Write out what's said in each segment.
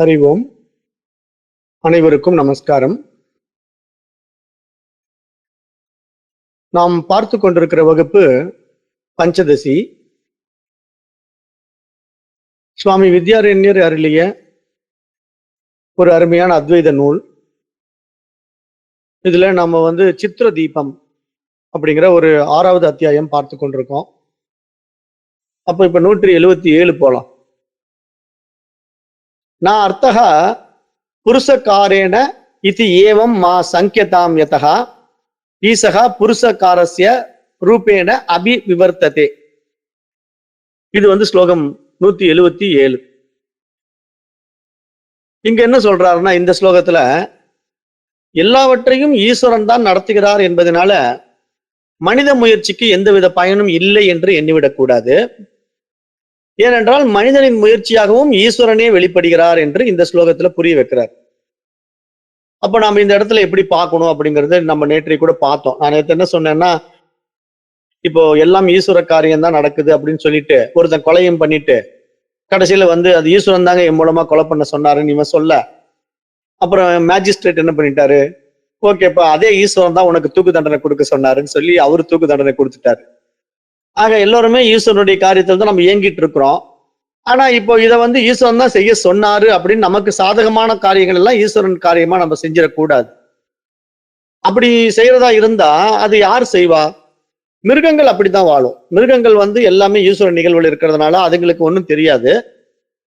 அறிவோம். அனைவருக்கும் நமஸ்காரம். நாம் பார்த்து கொண்டிருக்கிற வகுப்பு பஞ்சதசி. சுவாமி வித்யாரண்யர் அருளிய ஒரு அருமையான அத்வைத நூல். இதுல நாம சித்திர தீபம் அப்படிங்கிற ஒரு 6வது அத்தியாயம் பார்த்து கொண்டிருக்கோம். அப்ப இப்ப 177 போலாம். நான் அர்த்தகா புருஷகாரேன இதி ஏவம் மா சங்கியதாம் யதா ஈசகா புருஷகாரஸ்ய ரூபேன அபிவிவர்த்ததே. இது ஸ்லோகம் 177. இங்க என்ன சொல்றாருன்னா, இந்த ஸ்லோகத்துல எல்லாவற்றையும் ஈஸ்வரன் தான் நடத்துகிறார் என்பதனால மனித முயற்சிக்கு எந்தவித பயனும் இல்லை என்று எண்ணிவிடக்கூடாது. ஏனென்றால் மனிதனின் முயற்சியாகவும் ஈஸ்வரனே வெளிப்படுகிறார் என்று இந்த ஸ்லோகத்துல புரிய வைக்கிறார். அப்ப நாம இந்த இடத்துல எப்படி பார்க்கணும் அப்படிங்கறது நம்ம நேற்றை கூட பார்த்தோம். நான் நேற்று என்ன சொன்னேன்னா, இப்போ எல்லாம் ஈஸ்வர காரியம் தான் நடக்குது அப்படின்னு சொல்லிட்டு ஒருத்தன் கொலையும் பண்ணிட்டு கடைசியில அது ஈஸ்வரன் தாங்க என் மூலமா கொலை பண்ண சொன்னாருன்னு இவன் சொல்ல, அப்புறம் மேஜிஸ்ட்ரேட் என்ன பண்ணிட்டாரு, ஓகேப்பா அதே ஈஸ்வரன் தான் உனக்கு தூக்கு தண்டனை கொடுக்க சொன்னாருன்னு சொல்லி அவரு தூக்கு தண்டனை கொடுத்துட்டாரு. ஆக எல்லோருமே ஈஸ்வரனுடைய காரியத்தில் தான் நம்ம இயங்கிட்டு இருக்கிறோம். ஆனா இப்போ இதை ஈஸ்வரன் தான் செய்ய சொன்னாரு அப்படின்னு நமக்கு சாதகமான காரியங்கள் எல்லாம் ஈஸ்வரன் காரியமா நம்ம செஞ்சிடக்கூடாது. அப்படி செய்யறதா இருந்தா அது யார் செய்வா? மிருகங்கள் அப்படித்தான் வாழும். மிருகங்கள் எல்லாமே ஈஸ்வர நிகழ்வுகள் இருக்கிறதுனால அதுங்களுக்கு ஒன்றும் தெரியாது.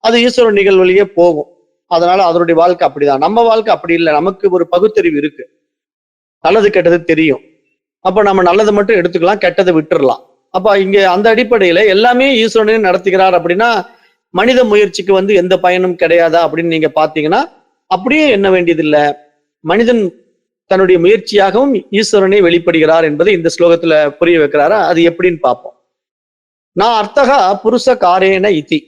அது ஈஸ்வர நிகழ்வுலயே போகும். அதனால அதனுடைய வாழ்க்கை அப்படிதான். நம்ம வாழ்க்கை அப்படி இல்லை. நமக்கு ஒரு பகுத்தறிவு இருக்கு. நல்லது கெட்டது தெரியும். அப்ப நம்ம நல்லதை மட்டும் எடுத்துக்கலாம், கெட்டதை விட்டுறலாம். அப்ப இங்க அந்த அடிப்படையில எல்லாமே ஈஸ்வரனே நடத்துகிறார் அப்படின்னா மனித முயற்சிக்கு எந்த பயனும் கிடையாதா அப்படின்னு நீங்க பாத்தீங்கன்னா அப்படியே எண்ண வேண்டியதில்லை. மனிதன் தன்னுடைய முயற்சியாகவும் ஈஸ்வரனே வெளிப்படுகிறார் என்பதை இந்த ஸ்லோகத்துல புரிய வைக்கிறாரா? அது எப்படின்னு பார்ப்போம். நான் அர்த்தகா புருஷ காரேன இதி.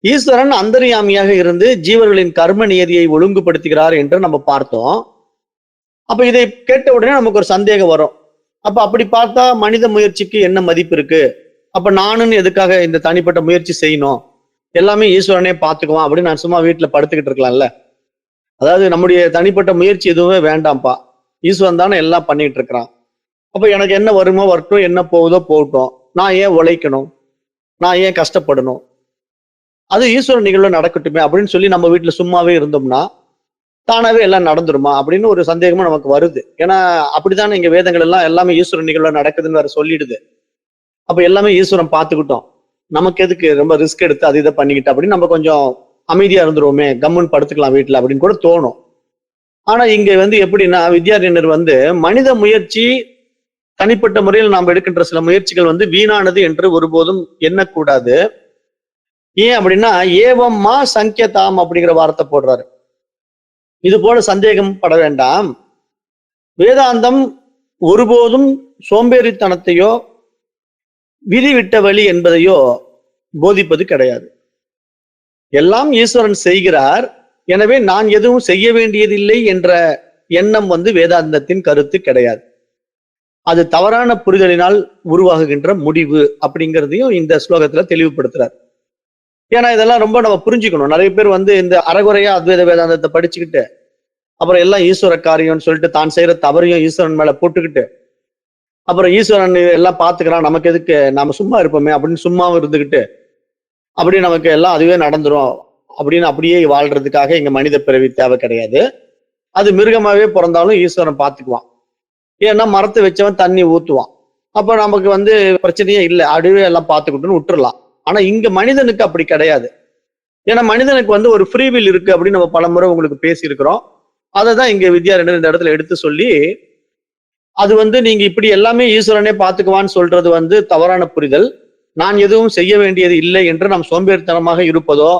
ஈஸ்வரன் அந்தர்யாமியாக இருந்து ஜீவர்களின் கர்ம நியதியை ஒழுங்குபடுத்துகிறார் என்று நம்ம பார்த்தோம். அப்ப இதை கேட்ட உடனே நமக்கு ஒரு சந்தேகம் வரும். அப்ப அப்படி பார்த்தா மனித முயற்சிக்கு என்ன மதிப்பு இருக்கு? அப்ப நானுன்னு எதுக்காக இந்த தனிப்பட்ட முயற்சி செய்யணும்? எல்லாமே ஈஸ்வரனே பார்த்துக்குவான் அப்படின்னு நான் சும்மா வீட்டுல படுத்துக்கிட்டு இருக்கலாம்ல. அதாவது நம்முடைய தனிப்பட்ட முயற்சி எதுவுமே வேண்டாம்ப்பா, ஈஸ்வரன் தானே எல்லாம் பண்ணிட்டு இருக்கிறான். அப்ப எனக்கு என்ன வருமோ வரட்டும், என்ன போகுதோ போகட்டும், நான் ஏன் உழைக்கணும், நான் ஏன் கஷ்டப்படணும், அது ஈஸ்வரன் நிகழ்வு நடக்கட்டுமே அப்படின்னு சொல்லி நம்ம வீட்டுல சும்மாவே இருந்தோம்னா தானாவே எல்லாம் நடந்துருமா அப்படின்னு ஒரு சந்தேகமும் நமக்கு வருது. ஏன்னா அப்படித்தானே இங்க வேதங்கள் எல்லாம் எல்லாமே ஈஸ்வரன் நிகழ்வு நடக்குதுன்னு வேற சொல்லிடுது. அப்ப எல்லாமே ஈஸ்வரன் பார்த்துக்கிட்டோம், நமக்கு எதுக்கு ரொம்ப ரிஸ்க் எடுத்து அது இதை பண்ணிக்கிட்டு அப்படின்னு நம்ம கொஞ்சம் அமைதியா இருந்துருவோமே, கம்முன்னு படுத்துக்கலாம் வீட்டுல அப்படின்னு கூட தோணும். ஆனா இங்க எப்படின்னா, வித்யாரண்யர் மனித முயற்சி தனிப்பட்ட முறையில் நாம் எடுக்கின்ற சில முயற்சிகள் வீணானது என்று ஒருபோதும் எண்ணக்கூடாது. ஏன் அப்படின்னா, ஏவம்மா சங்கியதாம் அப்படிங்கிற வார்த்தை போடுறாரு. இது போல சந்தேகம் பட வேண்டாம். வேதாந்தம் ஒருபோதும் சோம்பேறித்தனத்தையோ விதி விட்ட வழி என்பதையோ போதிப்பது கிடையாது. எல்லாம் ஈஸ்வரன் செய்கிறார், எனவே நான் எதுவும் செய்ய வேண்டியதில்லை என்ற எண்ணம் வேதாந்தத்தின் கருத்து கிடையாது. அது தவறான புரிதலினால் உருவாகுகின்ற முடிவு அப்படிங்கிறதையும் இந்த ஸ்லோகத்துல தெளிவுபடுத்துறார். ஏன்னா இதெல்லாம் ரொம்ப நம்ம புரிஞ்சுக்கணும். நிறைய பேர் இந்த அறகுறையா அத்வைத வேதாந்தத்தை படிச்சுக்கிட்டு அப்புறம் எல்லாம் ஈஸ்வர காரியம்னு சொல்லிட்டு தான் செய்யற தவறையும் ஈஸ்வரன் மேல போட்டுக்கிட்டு அப்புறம் ஈஸ்வரன் எல்லாம் பாத்துக்கிறான், நமக்கு எதுக்கு, நாம சும்மா இருப்போமே அப்படின்னு சும்மாவும் இருந்துகிட்டு அப்படியே நமக்கு எல்லாம் அதுவே நடந்துரும் அப்படின்னு அப்படியே வாழ்றதுக்காக இங்க மனித பிறவி தேவை கிடையாது. அது மிருகமாவே பிறந்தாலும் ஈஸ்வரன் பார்த்துக்குவான். ஏன்னா மரத்தை வச்சவன் தண்ணி ஊத்துவான். அப்ப நமக்கு பிரச்சனையே இல்லை, அதுவே எல்லாம் பார்த்துக்கிட்டுன்னு விட்டுறலாம். ஆனா இங்க மனிதனுக்கு அப்படி கிடையாது. ஏன்னா மனிதனுக்கு ஒரு ஃப்ரீவில் இருக்கு அப்படின்னு நம்ம பல முறை உங்களுக்கு பேசியிருக்கிறோம். அதை தான் இங்க வித்யாரண்யர் இந்த இடத்துல எடுத்து சொல்லி, அது நீங்க இப்படி எல்லாமே ஈஸ்வரனே பார்த்துக்குவான்னு சொல்றது தவறான புரிதல். நான் எதுவும் செய்ய வேண்டியது இல்லை என்று நாம் சோம்பேறித்தனமாக இருப்பதோ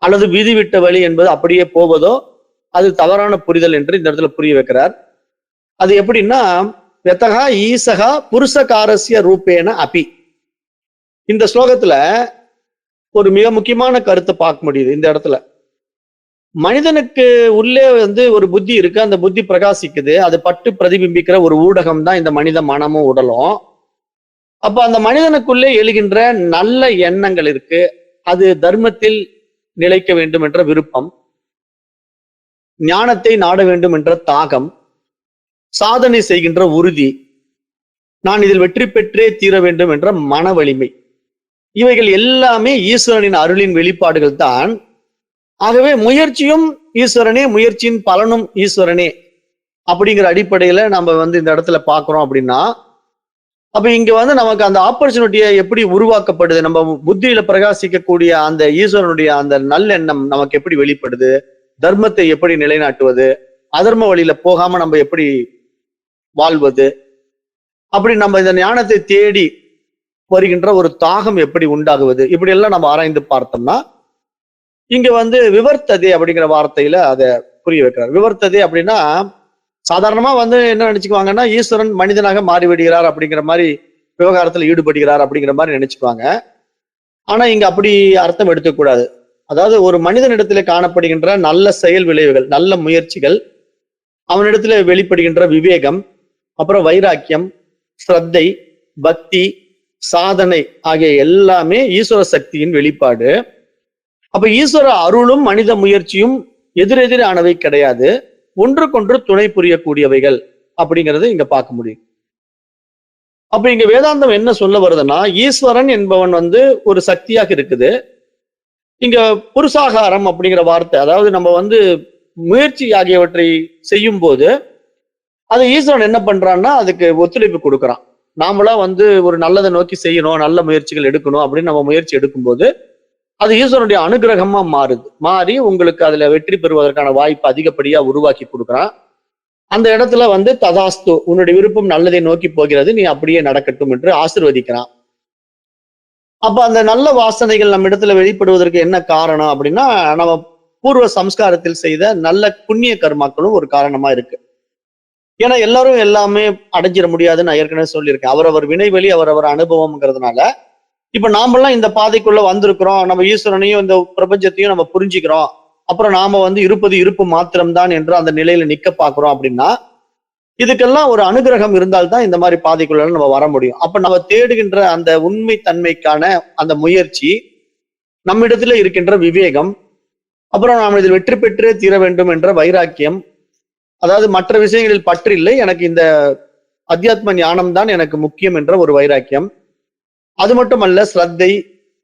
அல்லது விதி விட்ட வழி என்பது அப்படியே போவதோ அது தவறான புரிதல் என்று இந்த இடத்துல புரிய வைக்கிறார். அது எப்படின்னா, யதகா ஈசகா புருஷகாரஸ்ய ரூபேன அபி. இந்த ஸ்லோகத்துல ஒரு மிக முக்கியமான கருத்தை பார்க்க முடியுது. இந்த இடத்துல மனிதனுக்கு உள்ளே ஒரு புத்தி இருக்கு, அந்த புத்தி பிரகாசிக்குது, அது பட்டு பிரதிபிம்பிக்கிற ஒரு ஊடகம் தான் இந்த மனித மனமும் உடலும். அப்ப அந்த மனிதனுக்குள்ளே எழுகின்ற நல்ல எண்ணங்கள் இருக்கு, அது தர்மத்தில் நிலைக்க வேண்டும் என்ற விருப்பம், ஞானத்தை நாட வேண்டும் என்ற தாகம், சாதனை செய்கின்ற உறுதி, நான் இதில் வெற்றி பெற்றே தீர வேண்டும் என்ற மன வலிமை, இவைகள் எல்லாமே ஈஸ்வரனின் அருளின் வெளிப்பாடுகள் தான். ஆகவே முயற்சியும் ஈஸ்வரனே, முயற்சியின் பலனும் ஈஸ்வரனே அப்படிங்கிற அடிப்படையில நம்ம இந்த இடத்துல பாக்குறோம் அப்படின்னா, அப்ப இங்க நமக்கு அந்த ஆப்பர்ச்சுனிட்டியை எப்படி உருவாக்கப்படுது, நம்ம புத்தியில பிரகாசிக்கக்கூடிய அந்த ஈஸ்வரனுடைய அந்த நல்லெண்ணம் நமக்கு எப்படி வெளிப்படுது, தர்மத்தை எப்படி நிலைநாட்டுவது, அதர்ம வழியில போகாம நம்ம எப்படி வாழ்வது, அப்படி நம்ம இந்த ஞானத்தை தேடி வருகின்ற ஒரு தாகம் எப்படி உண்டாகுவது, இப்படி எல்லாம் நம்ம ஆராய்ந்து பார்த்தோம்னா இங்க விவர்த்ததே அப்படிங்கிற வார்த்தையில அதை புரிய வைக்கிறார். விவர்த்ததே அப்படின்னா சாதாரணமா என்ன நினைச்சுக்குவாங்கன்னா, ஈஸ்வரன் மனிதனாக மாறிவிடுகிறார் அப்படிங்கிற மாதிரி, விவகாரத்துல ஈடுபடுகிறார் அப்படிங்கிற மாதிரி நினைச்சுக்குவாங்க. ஆனா இங்க அப்படி அர்த்தம் எடுத்துக்கூடாது. அதாவது ஒரு மனிதனிடத்துல காணப்படுகின்ற நல்ல செயல் விளைவுகள், நல்ல முயற்சிகள், அவனிடத்துல வெளிப்படுகின்ற விவேகம், அப்புறம் வைராக்கியம், ஸ்ரத்தை, பக்தி, சாதனை ஆகிய எல்லாமே ஈஸ்வர சக்தியின் வெளிப்பாடு. அப்ப ஈஸ்வர அருளும் மனித முயற்சியும் எதிரெதிரானவை கிடையாது, ஒன்றுக்கொன்று துணை புரியக்கூடியவைகள் அப்படிங்கிறது இங்க பார்க்க முடியும். அப்ப இங்க வேதாந்தம் என்ன சொல்ல வருதுன்னா, ஈஸ்வரன் என்பவன் ஒரு சக்தியாக இருக்குது. இங்க புருஷாகாரம் அப்படிங்கிற வார்த்தை, அதாவது நம்ம முயற்சி ஆகியவற்றை செய்யும் போது அது ஈஸ்வரன் என்ன பண்றான்னா அதுக்கு ஒத்துழைப்பு கொடுக்குறான். நாமளா ஒரு நல்லதை நோக்கி செய்யணும், நல்ல முயற்சிகள் எடுக்கணும் அப்படின்னு நம்ம முயற்சி எடுக்கும்போது அது ஈஸ்வரனுடைய அனுகிரகமா மாறி உங்களுக்கு அதுல வெற்றி பெறுவதற்கான வாய்ப்பு அதிகப்படியா உருவாக்கி கொடுக்குறான். அந்த இடத்துல ததாஸ்து, உன்னுடைய விருப்பம் நல்லதை நோக்கி போகிறது, நீ அப்படியே நடக்கட்டும் என்று ஆசீர்வதிக்கிறான். அப்ப அந்த நல்ல வாசனைகள் நம்ம இடத்துல வெளிப்படுவதற்கு என்ன காரணம் அப்படின்னா, நம்ம பூர்வ சம்ஸ்காரத்தில் செய்த நல்ல புண்ணிய கர்மாக்களும் ஒரு காரணமா இருக்கு. ஏன்னா எல்லாரும் எல்லாமே அடைஞ்சிட முடியாதுன்னு நான் ஏற்கனவே சொல்லியிருக்கேன். அவரவர் வினைவெளி அவரவர் அனுபவம்ங்கிறதுனால இப்ப நாமெல்லாம் இந்த பாதைக்குள்ள வந்திருக்கிறோம், நம்ம ஈஸ்வரனையும் இந்த பிரபஞ்சத்தையும் நம்ம புரிஞ்சுக்கிறோம், அப்புறம் நாம இருப்பது இருப்பு மாத்திரம்தான் என்று அந்த நிலையில நிக்க பாக்குறோம் அப்படின்னா, இதுக்கெல்லாம் ஒரு அனுகிரகம் இருந்தால்தான் இந்த மாதிரி பாதைக்குள்ள நம்ம வர முடியும். அப்ப நம்ம தேடுகின்ற அந்த உண்மை தன்மைக்கான அந்த முயற்சி, நம்மிடத்துல இருக்கின்ற விவேகம், அப்புறம் நாம் இதில் வெற்றி பெற்றே தீர வேண்டும் என்ற வைராக்கியம், அதாவது மற்ற விஷயங்களில் பற்று இல்லை, எனக்கு இந்த அத்தியாத்ம ஞானம் தான் எனக்கு முக்கியம் என்ற ஒரு வைராக்கியம், அது மட்டுமல்ல ஸ்ரத்தை,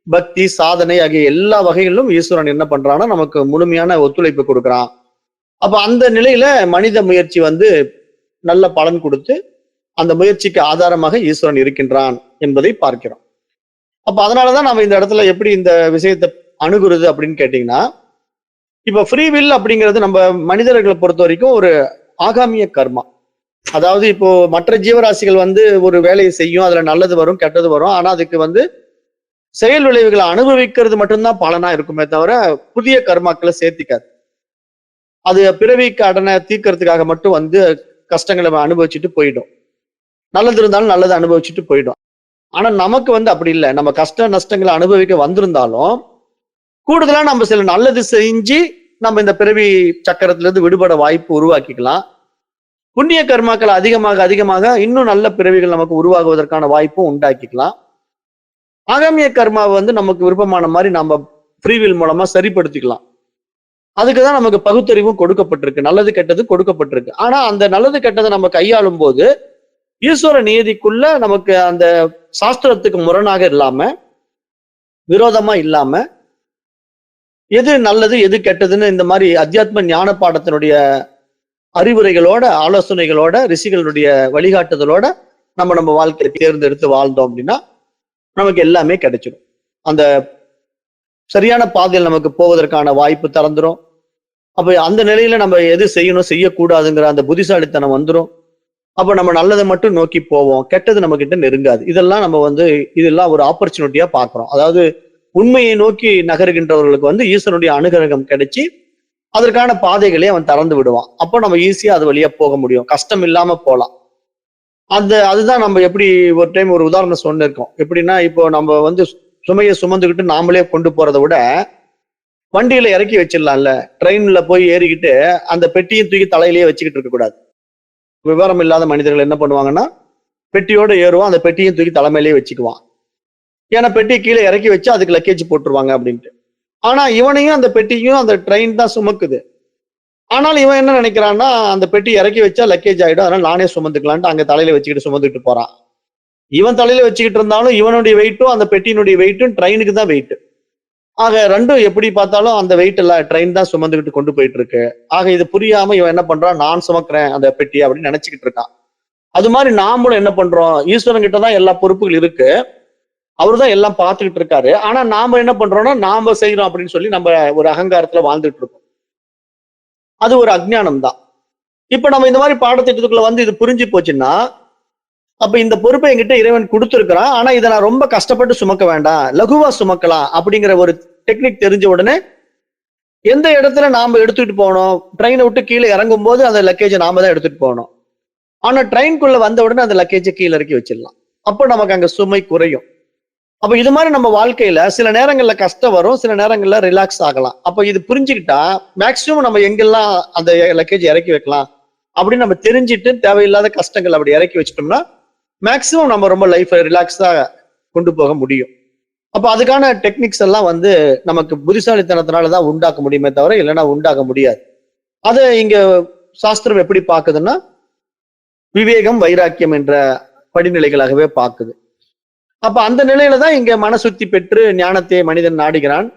பக்தி, சாதனை ஆகிய எல்லா வகைகளிலும் ஈஸ்வரன் என்ன பண்றான்னா நமக்கு முழுமையான ஒத்துழைப்பு கொடுக்குறான். அப்ப அந்த நிலையில மனித முயற்சி நல்ல பலன் கொடுத்து அந்த முயற்சிக்கு ஆதாரமாக ஈஸ்வரன் இருக்கின்றான் என்பதை பார்க்கிறோம். அப்ப அதனாலதான் நம்ம இந்த இடத்துல எப்படி இந்த விஷயத்தை அணுகுறது அப்படின்னு கேட்டீங்கன்னா, இப்ப ஃப்ரீ வில் அப்படிங்கிறது நம்ம மனிதர்களை பொறுத்த வரைக்கும் ஒரு ஆகாமிய கர்மா. அதாவது இப்போ மற்ற ஜீவராசிகள் ஒரு வேலையை செய்யும், அதுல நல்லது வரும் கெட்டது வரும், ஆனா அதுக்கு செயல் விளைவுகளை அனுபவிக்கிறது மட்டும்தான் பலனா இருக்குமே தவிர புதிய கர்மாக்களை சேர்த்திக்காது. அது பிறவி கடனை தீர்க்கறதுக்காக மட்டும் கஷ்டங்களை அனுபவிச்சுட்டு போயிடும், நல்லது இருந்தாலும் நல்லது அனுபவிச்சுட்டு போயிடும். ஆனா நமக்கு அப்படி இல்லை. நம்ம கஷ்ட நஷ்டங்களை அனுபவிக்க வந்திருந்தாலும் கூடுதலா நம்ம சில நல்லது செஞ்சு நம்ம இந்த பிறவி சக்கரத்துல இருந்து விடுபட வாய்ப்பு உருவாக்கிக்கலாம். புண்ணிய கர்மாக்கள் அதிகமாக அதிகமாக இன்னும் நல்ல பிறவிகள் நமக்கு உருவாகுவதற்கான வாய்ப்பும் உண்டாக்கிக்கலாம். ஆகாமிய கர்மாவை நமக்கு விருப்பமான மாதிரி நம்ம ஃப்ரீவில் மூலமா சரிப்படுத்திக்கலாம். அதுக்குதான் நமக்கு பகுத்தறிவும் கொடுக்கப்பட்டிருக்கு, நல்லது கெட்டது கொடுக்கப்பட்டிருக்கு. ஆனா அந்த நல்லது கெட்டதை நம்ம கையாளும் போது ஈஸ்வர நியதிக்குள்ள நமக்கு அந்த சாஸ்திரத்துக்கு முரணாக இல்லாம, விரோதமா இல்லாம, எது நல்லது எது கெட்டதுன்னு இந்த மாதிரி அத்தியாத்ம ஞான பாடத்தினுடைய அறிவுரைகளோட, ஆலோசனைகளோட, ரிஷிகளுடைய வழிகாட்டுதலோட நம்ம வாழ்க்கையை தேர்ந்தெடுத்து வாழ்ந்தோம் அப்படின்னா நமக்கு எல்லாமே கிடைச்சிடும். அந்த சரியான பாதையில் நமக்கு போவதற்கான வாய்ப்பு திறந்துரும். அப்ப அந்த நிலையில நம்ம எது செய்யணும் செய்யக்கூடாதுங்கிற அந்த புத்திசாலித்தனம் வந்துடும். அப்ப நம்ம நல்லதை மட்டும் நோக்கி போவோம், கெட்டது நம்ம கிட்ட நெருங்காது. இதெல்லாம் நம்ம இதெல்லாம் ஒரு ஆப்பர்ச்சுனிட்டியா பாக்குறோம். அதாவது உண்மையை நோக்கி நகருகின்றவர்களுக்கு ஈஸ்வரனுடைய அனுகிரகம் கிடைச்சி அதற்கான பாதைகளே அவன் திறந்து விடுவான். அப்போ நம்ம ஈஸியா அது வழியா போக முடியும், கஷ்டம் இல்லாம போகலாம். அதுதான் நம்ம எப்படி ஒரு டைம் ஒரு உதாரணம் சொன்னிருக்கோம். எப்படின்னா, இப்போ நம்ம சுமையை சுமந்துக்கிட்டு நாமளே கொண்டு போறதை விட வண்டியில இறக்கி வச்சிடலாம்ல. ட்ரெயின்ல போய் ஏறிக்கிட்டு அந்த பெட்டியும் தூக்கி தலையிலேயே வச்சுக்கிட்டு இருக்க கூடாது. விவரம் இல்லாத மனிதர்கள் என்ன பண்ணுவாங்கன்னா, பெட்டியோட ஏறுவான், அந்த பெட்டியும் தூக்கி தலைமையிலேயே வச்சுக்குவான். ஏன்னா பெட்டி கீழே இறக்கி வச்சு அதுக்கு லக்கேஜ் போட்டுருவாங்க அப்படின்ட்டு. ஆனா இவனையும் அந்த பெட்டியும் அந்த ட்ரெயின் தான் சுமக்குது. ஆனால் இவன் என்ன நினைக்கிறான்னா, அந்த பெட்டி இறக்கி வச்சா லக்கேஜ் ஆயிடும், அதனால நானே சுமந்துக்கலான்ட்டு அங்க தலையில வச்சுக்கிட்டு சுமந்துட்டு போறான். இவன் தலையில வச்சுக்கிட்டு இருந்தாலும் இவனுடைய வெயிட்டும் அந்த பெட்டியினுடைய வெயிட்டும் ட்ரெயினுக்கு தான் வெயிட். ஆக ரெண்டும் எப்படி பார்த்தாலும் அந்த வெயிட் எல்லாம் ட்ரெயின் தான் சுமந்துக்கிட்டு கொண்டு போயிட்டு இருக்கு. ஆக இது புரியாம இவன் என்ன பண்றான், நான் சுமக்கிறேன் அந்த பெட்டி அப்படின்னு நினைச்சுக்கிட்டு இருக்கான். அது மாதிரி நாமளும் என்ன பண்றோம், ஈஸ்வரன் கிட்ட தான் எல்லா பொறுப்புகள் இருக்கு, அவரு தான் எல்லாம் பார்த்துக்கிட்டு இருக்காரு. ஆனா நாம என்ன பண்றோம்னா, நாம செய்யறோம் அப்படின்னு சொல்லி நம்ம ஒரு அகங்காரத்துல வாழ்ந்துட்டு இருக்கோம். அது ஒரு அஜ்ஞானம் தான். இப்ப நம்ம இந்த மாதிரி பாடத்திட்டத்துக்குள்ள வந்து இது புரிஞ்சு போச்சுன்னா, அப்ப இந்த பொறுப்பை என்கிட்ட இறைவன் கொடுத்திருக்கிறான், ஆனா இதை நான் ரொம்ப கஷ்டப்பட்டு சுமக்க வேண்டாம், லகுவா சுமக்கலாம் அப்படிங்கிற ஒரு டெக்னிக் தெரிஞ்ச உடனே எந்த இடத்துல நாம எடுத்துட்டு போகணும், ட்ரெயினை விட்டு கீழே இறங்கும் போது அந்த லக்கேஜை நாம தான் எடுத்துட்டு போகணும். ஆனா ட்ரெயின்குள்ள வந்த உடனே அந்த லக்கேஜை கீழே இறக்கி வச்சிடலாம். அப்போ நமக்கு அங்க சுமை குறையும். அப்ப இது மாதிரி நம்ம வாழ்க்கையில சில நேரங்கள்ல கஷ்டம் வரும், சில நேரங்கள்ல ரிலாக்ஸ் ஆகலாம். அப்ப இது புரிஞ்சுக்கிட்டா மேக்சிமம் நம்ம எங்கெல்லாம் அந்த லக்கேஜ் இறக்கி வைக்கலாம் அப்படின்னு நம்ம தெரிஞ்சுட்டு தேவையில்லாத கஷ்டங்கள் அப்படி இறக்கி வச்சிட்டோம்னா மேக்சிமம் நம்ம ரொம்ப லைஃபை ரிலாக்ஸா கொண்டு போக முடியும். அப்ப அதுக்கான டெக்னிக்ஸ் எல்லாம் வந்து நமக்கு புத்திசாலித்தனத்தினாலதான் உண்டாக்க முடியுமே தவிர இல்லைன்னா உண்டாக்க முடியாது. அதை இங்க சாஸ்திரம் எப்படி பாக்குதுன்னா, விவேகம் வைராக்கியம் என்ற படிநிலைகளாகவே பாக்குது. அப்ப அந்த நிலையில தான் இங்க மனசுத்தி பெற்று ஞானத்தை மனிதன் நாடுகிறான்.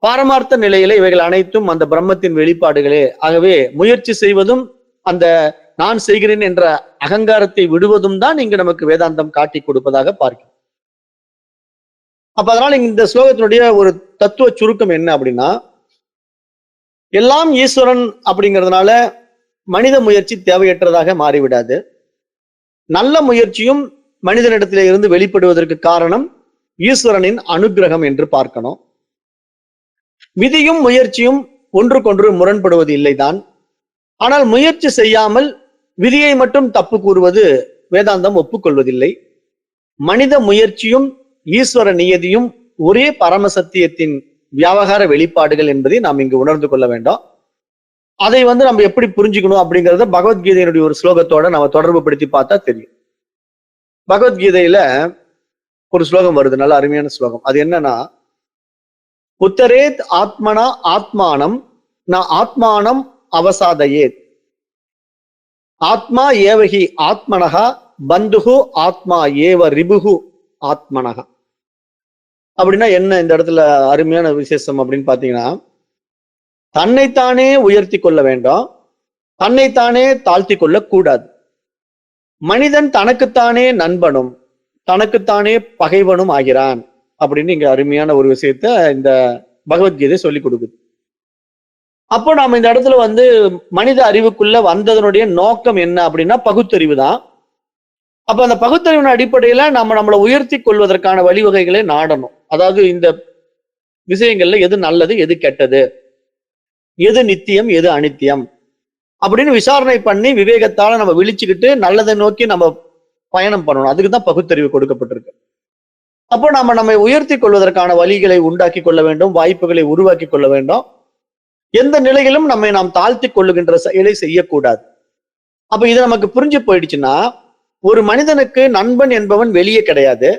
பாரமார்த்த நிலையில இவைகள் அனைத்தும் அந்த பிரம்மத்தின் வெளிப்பாடுகளே. ஆகவே முயற்சி செய்வதும் அந்த நான் செய்கிறேன் என்ற அகங்காரத்தை விடுவதும் தான் இங்கு நமக்கு வேதாந்தம் காட்டி கொடுப்பதாக பார்க்கிறோம். அப்ப அதனால இந்த ஸ்லோகத்தினுடைய ஒரு தத்துவ சுருக்கம் என்ன அப்படின்னா, எல்லாம் ஈஸ்வரன் அப்படிங்கிறதுனால மனித முயற்சி தேவையற்றதாக மாறிவிடாது. நல்ல முயற்சியும் மனிதனிடத்திலே இருந்து வெளிப்படுவதற்கு காரணம் ஈஸ்வரனின் அனுகிரகம் என்று பார்க்கணும். விதியும் முயற்சியும் ஒன்றுக்கொன்று முரண்படுவது இல்லைதான். ஆனால் முயற்சி செய்யாமல் விதியை மட்டும் தப்பு கூறுவது வேதாந்தம் ஒப்புக்கொள்வதில்லை. மனித முயற்சியும் ஈஸ்வர நியதியும் ஒரே பரமசத்தியத்தின் வியாபகார வெளிப்பாடுகள் என்பதை நாம் இங்கு உணர்ந்து கொள்ள வேண்டும். அதை வந்து நம்ம எப்படி புரிஞ்சுக்கணும் அப்படிங்கிறத பகவத்கீதையினுடைய ஒரு ஸ்லோகத்தோட நம்ம தொடர்பு படுத்தி பார்த்தா தெரியும். பகவத்கீதையில ஒரு ஸ்லோகம் வருது, நல்ல அருமையான ஸ்லோகம். அது என்னன்னா, உத்தரேத் ஆத்மனா ஆத்மானம் ந ஆத்மானம் அவசாதயேத் ஆத்மா ஏவகி ஆத்மனகா பந்துகு ஆத்மா ஏவ ரிபுகு ஆத்மனகா. அப்படின்னா என்ன இந்த இடத்துல அருமையான விசேஷம் அப்படின்னு பாத்தீங்கன்னா, தன்னைத்தானே உயர்த்தி கொள்ள வேண்டும், தன்னைத்தானே தாழ்த்தி கொள்ள கூடாது. மனிதன் தனக்குத்தானே நண்பனும் தனக்குத்தானே பகைவனும் ஆகிறான் அப்படின்னு இங்க அருமையான ஒரு விஷயத்த இந்த பகவத்கீதை சொல்லி கொடுக்குது. அப்போ நாம இந்த இடத்துல வந்து மனித அறிவுக்குள்ள வந்ததனுடைய நோக்கம் என்ன அப்படின்னா பகுத்தறிவு தான். அப்ப அந்த பகுத்தறிவின் அடிப்படையில நம்ம நம்மளை உயர்த்தி கொள்வதற்கான வழிவகைகளை நாடணும். அதாவது இந்த விஷயங்கள்ல எது நல்லது, எது கெட்டது, எது நித்தியம், எது அனித்தியம் அப்படின்னு விசாரணை பண்ணி விவேகத்தால நம்ம விழிச்சுக்கிட்டு நல்லதை நோக்கி நம்ம பயணம் பண்ணணும். அதுக்குதான் பகுத்தறிவு கொடுக்கப்பட்டிருக்கு. அப்போ நம்ம நம்மை உயர்த்தி கொள்வதற்கான வழிகளை உண்டாக்கி கொள்ள வேண்டும், வாய்ப்புகளை உருவாக்கி கொள்ள வேண்டும். எந்த நிலையிலும் நம்மை நாம் தாழ்த்தி கொள்ளுகின்ற செயலை செய்யக்கூடாது. அப்ப இது நமக்கு புரிஞ்சு போயிடுச்சுன்னா, ஒரு மனிதனுக்கு நண்பன் என்பவன் வெளியே கிடையாது,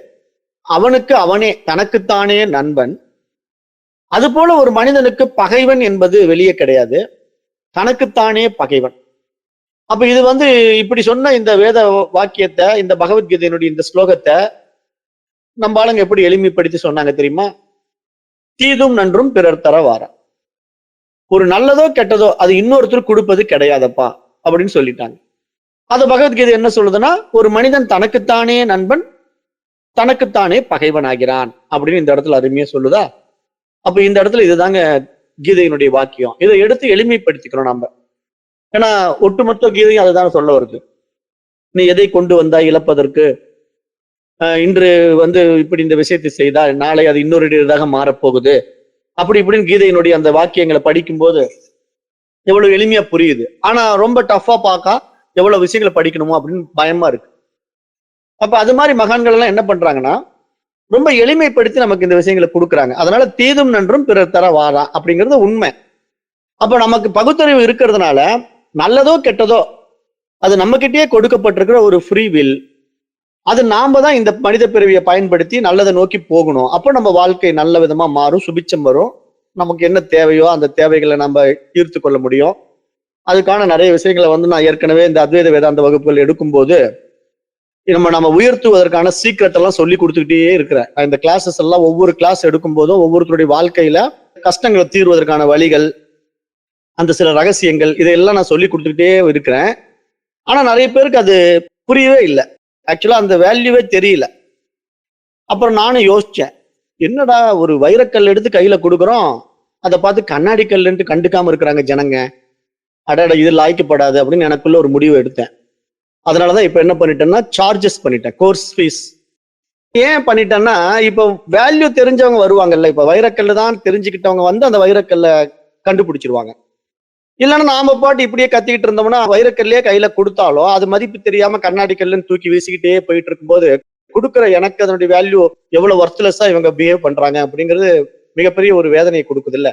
அவனுக்கு அவனே தனக்குத்தானே நண்பன். அது போல ஒரு மனிதனுக்கு பகைவன் என்பது வெளியே கிடையாது, தனக்குத்தானே பகைவன். அப்ப இது வந்து இப்படி சொன்ன இந்த வேத வாக்கியத்தை, இந்த பகவத்கீதையினுடைய இந்த ஸ்லோகத்தை நம்ம ஆளுங்க எப்படி எளிமைப்படுத்தி சொன்னாங்க தெரியுமா? தீதும் நன்றும் பிறர் தர வாரா, ஒரு நல்லதோ கெட்டதோ அது இன்னொருத்தர் கொடுப்பது கிடையாதப்பா அப்படின்னு சொல்லிட்டாங்க. அது பகவத்கீதை என்ன சொல்லுதுன்னா, ஒரு மனிதன் தனக்குத்தானே நண்பன் தனக்குத்தானே பகைவன் ஆகிறான் அப்படின்னு இந்த இடத்துல அருமையா சொல்லுதா. அப்ப இந்த இடத்துல இதுதாங்க கீதையினுடைய வாக்கியம். இதை எடுத்து எளிமைப்படுத்திக்கிறோம் நம்ம. ஏன்னா ஒட்டுமொத்த கீதையும் அதுதான் சொல்ல வருது. நீ எதை கொண்டு வந்தாய் இழப்பதற்கு, இன்று வந்து இப்படி இந்த விஷயத்தை செய்தால் நாளை அது இன்னொரு இதாக மாறப்போகுது, அப்படி இப்படின்னு கீதையினுடைய அந்த வாக்கியங்களை படிக்கும்போது எவ்வளவு எளிமையா புரியுது. ஆனா ரொம்ப டஃபா பார்க்க எவ்வளவு விஷயங்களை படிக்கணுமோ அப்படின்னு பயமா இருக்கு. அப்ப அது மாதிரி மகான்கள் எல்லாம் என்ன பண்றாங்கன்னா, ரொம்ப எளிமைப்படுத்தி நமக்கு இந்த விஷயங்களை கொடுக்குறாங்க. அதனால தீதும் நன்றும் பிறர் தர வாரா அப்படிங்கிறது உண்மை. அப்ப நமக்கு பகுத்தறிவு இருக்கிறதுனால நல்லதோ கெட்டதோ அது நம்ம கிட்டயே கொடுக்கப்பட்டிருக்கிற ஒரு ஃப்ரீ வில். அது நாம தான் இந்த மனித பிறவியை பயன்படுத்தி நல்லதை நோக்கி போகணும். அப்போ நம்ம வாழ்க்கை நல்ல விதமா மாறும், சுபிச்சம் வரும். நமக்கு என்ன தேவையோ அந்த தேவைகளை நம்ம தீர்த்து கொள்ள முடியும். அதுக்கான நிறைய விஷயங்களை நான் ஏற்கனவே இந்த அத்வைத வேதாந்த வகுப்புகள் எடுக்கும்போது நம்ம உயர்த்துவதற்கான சீக்ரெட் எல்லாம் சொல்லி கொடுத்துக்கிட்டே இருக்கிறேன். இந்த கிளாஸஸ் எல்லாம் ஒவ்வொரு கிளாஸ் எடுக்கும் போதும் ஒவ்வொருத்தருடைய வாழ்க்கையில கஷ்டங்களை தீர்வதற்கான வழிகள், அந்த சில ரகசியங்கள், இதையெல்லாம் நான் சொல்லி கொடுத்துக்கிட்டே இருக்கிறேன். ஆனா நிறைய பேருக்கு அது புரியவே இல்லை. ஆக்சுவலா அந்த வேல்யூவே தெரியல. அப்புறம் நானும் யோசிச்சேன், என்னடா ஒரு வைரக்கல் எடுத்து கையில கொடுக்குறோம், அதை பார்த்து கண்ணாடி கல்லுன்ட்டு கண்டுக்காம இருக்கிறாங்க ஜனங்க. அடாடா இது லாய்க்கப்படாது அப்படின்னு எனக்குள்ள ஒரு முடிவு எடுத்தேன். அதனாலதான் இப்ப என்ன பண்ணிட்டேன்னா சார்ஜஸ் பண்ணிட்டேன், கோர்ஸ் ஃபீஸ். ஏன் பண்ணிட்டேன்னா இப்ப வேல்யூ தெரிஞ்சவங்க வருவாங்கல்ல, இப்ப வைரக்கல்ல தான் தெரிஞ்சுக்கிட்டவங்க அந்த வைரக்கல்ல கண்டுபிடிச்சிருவாங்க. இல்லைன்னா நாம பாட்டு இப்படியே கத்திக்கிட்டு இருந்தோம்னா வைரக்கல்லையே கையில கொடுத்தாலும் அது மதிப்பு தெரியாம கண்ணாடி கல்லுன்னு தூக்கி வீசிக்கிட்டே போயிட்டு இருக்கும்போது கொடுக்குற எனக்கு அதனுடைய வேல்யூ எவ்வளவு ஒர்த்லெஸ்ஸா இவங்க பிஹேவ் பண்றாங்க அப்படிங்கிறது மிகப்பெரிய ஒரு வேதனையை கொடுக்குது இல்ல.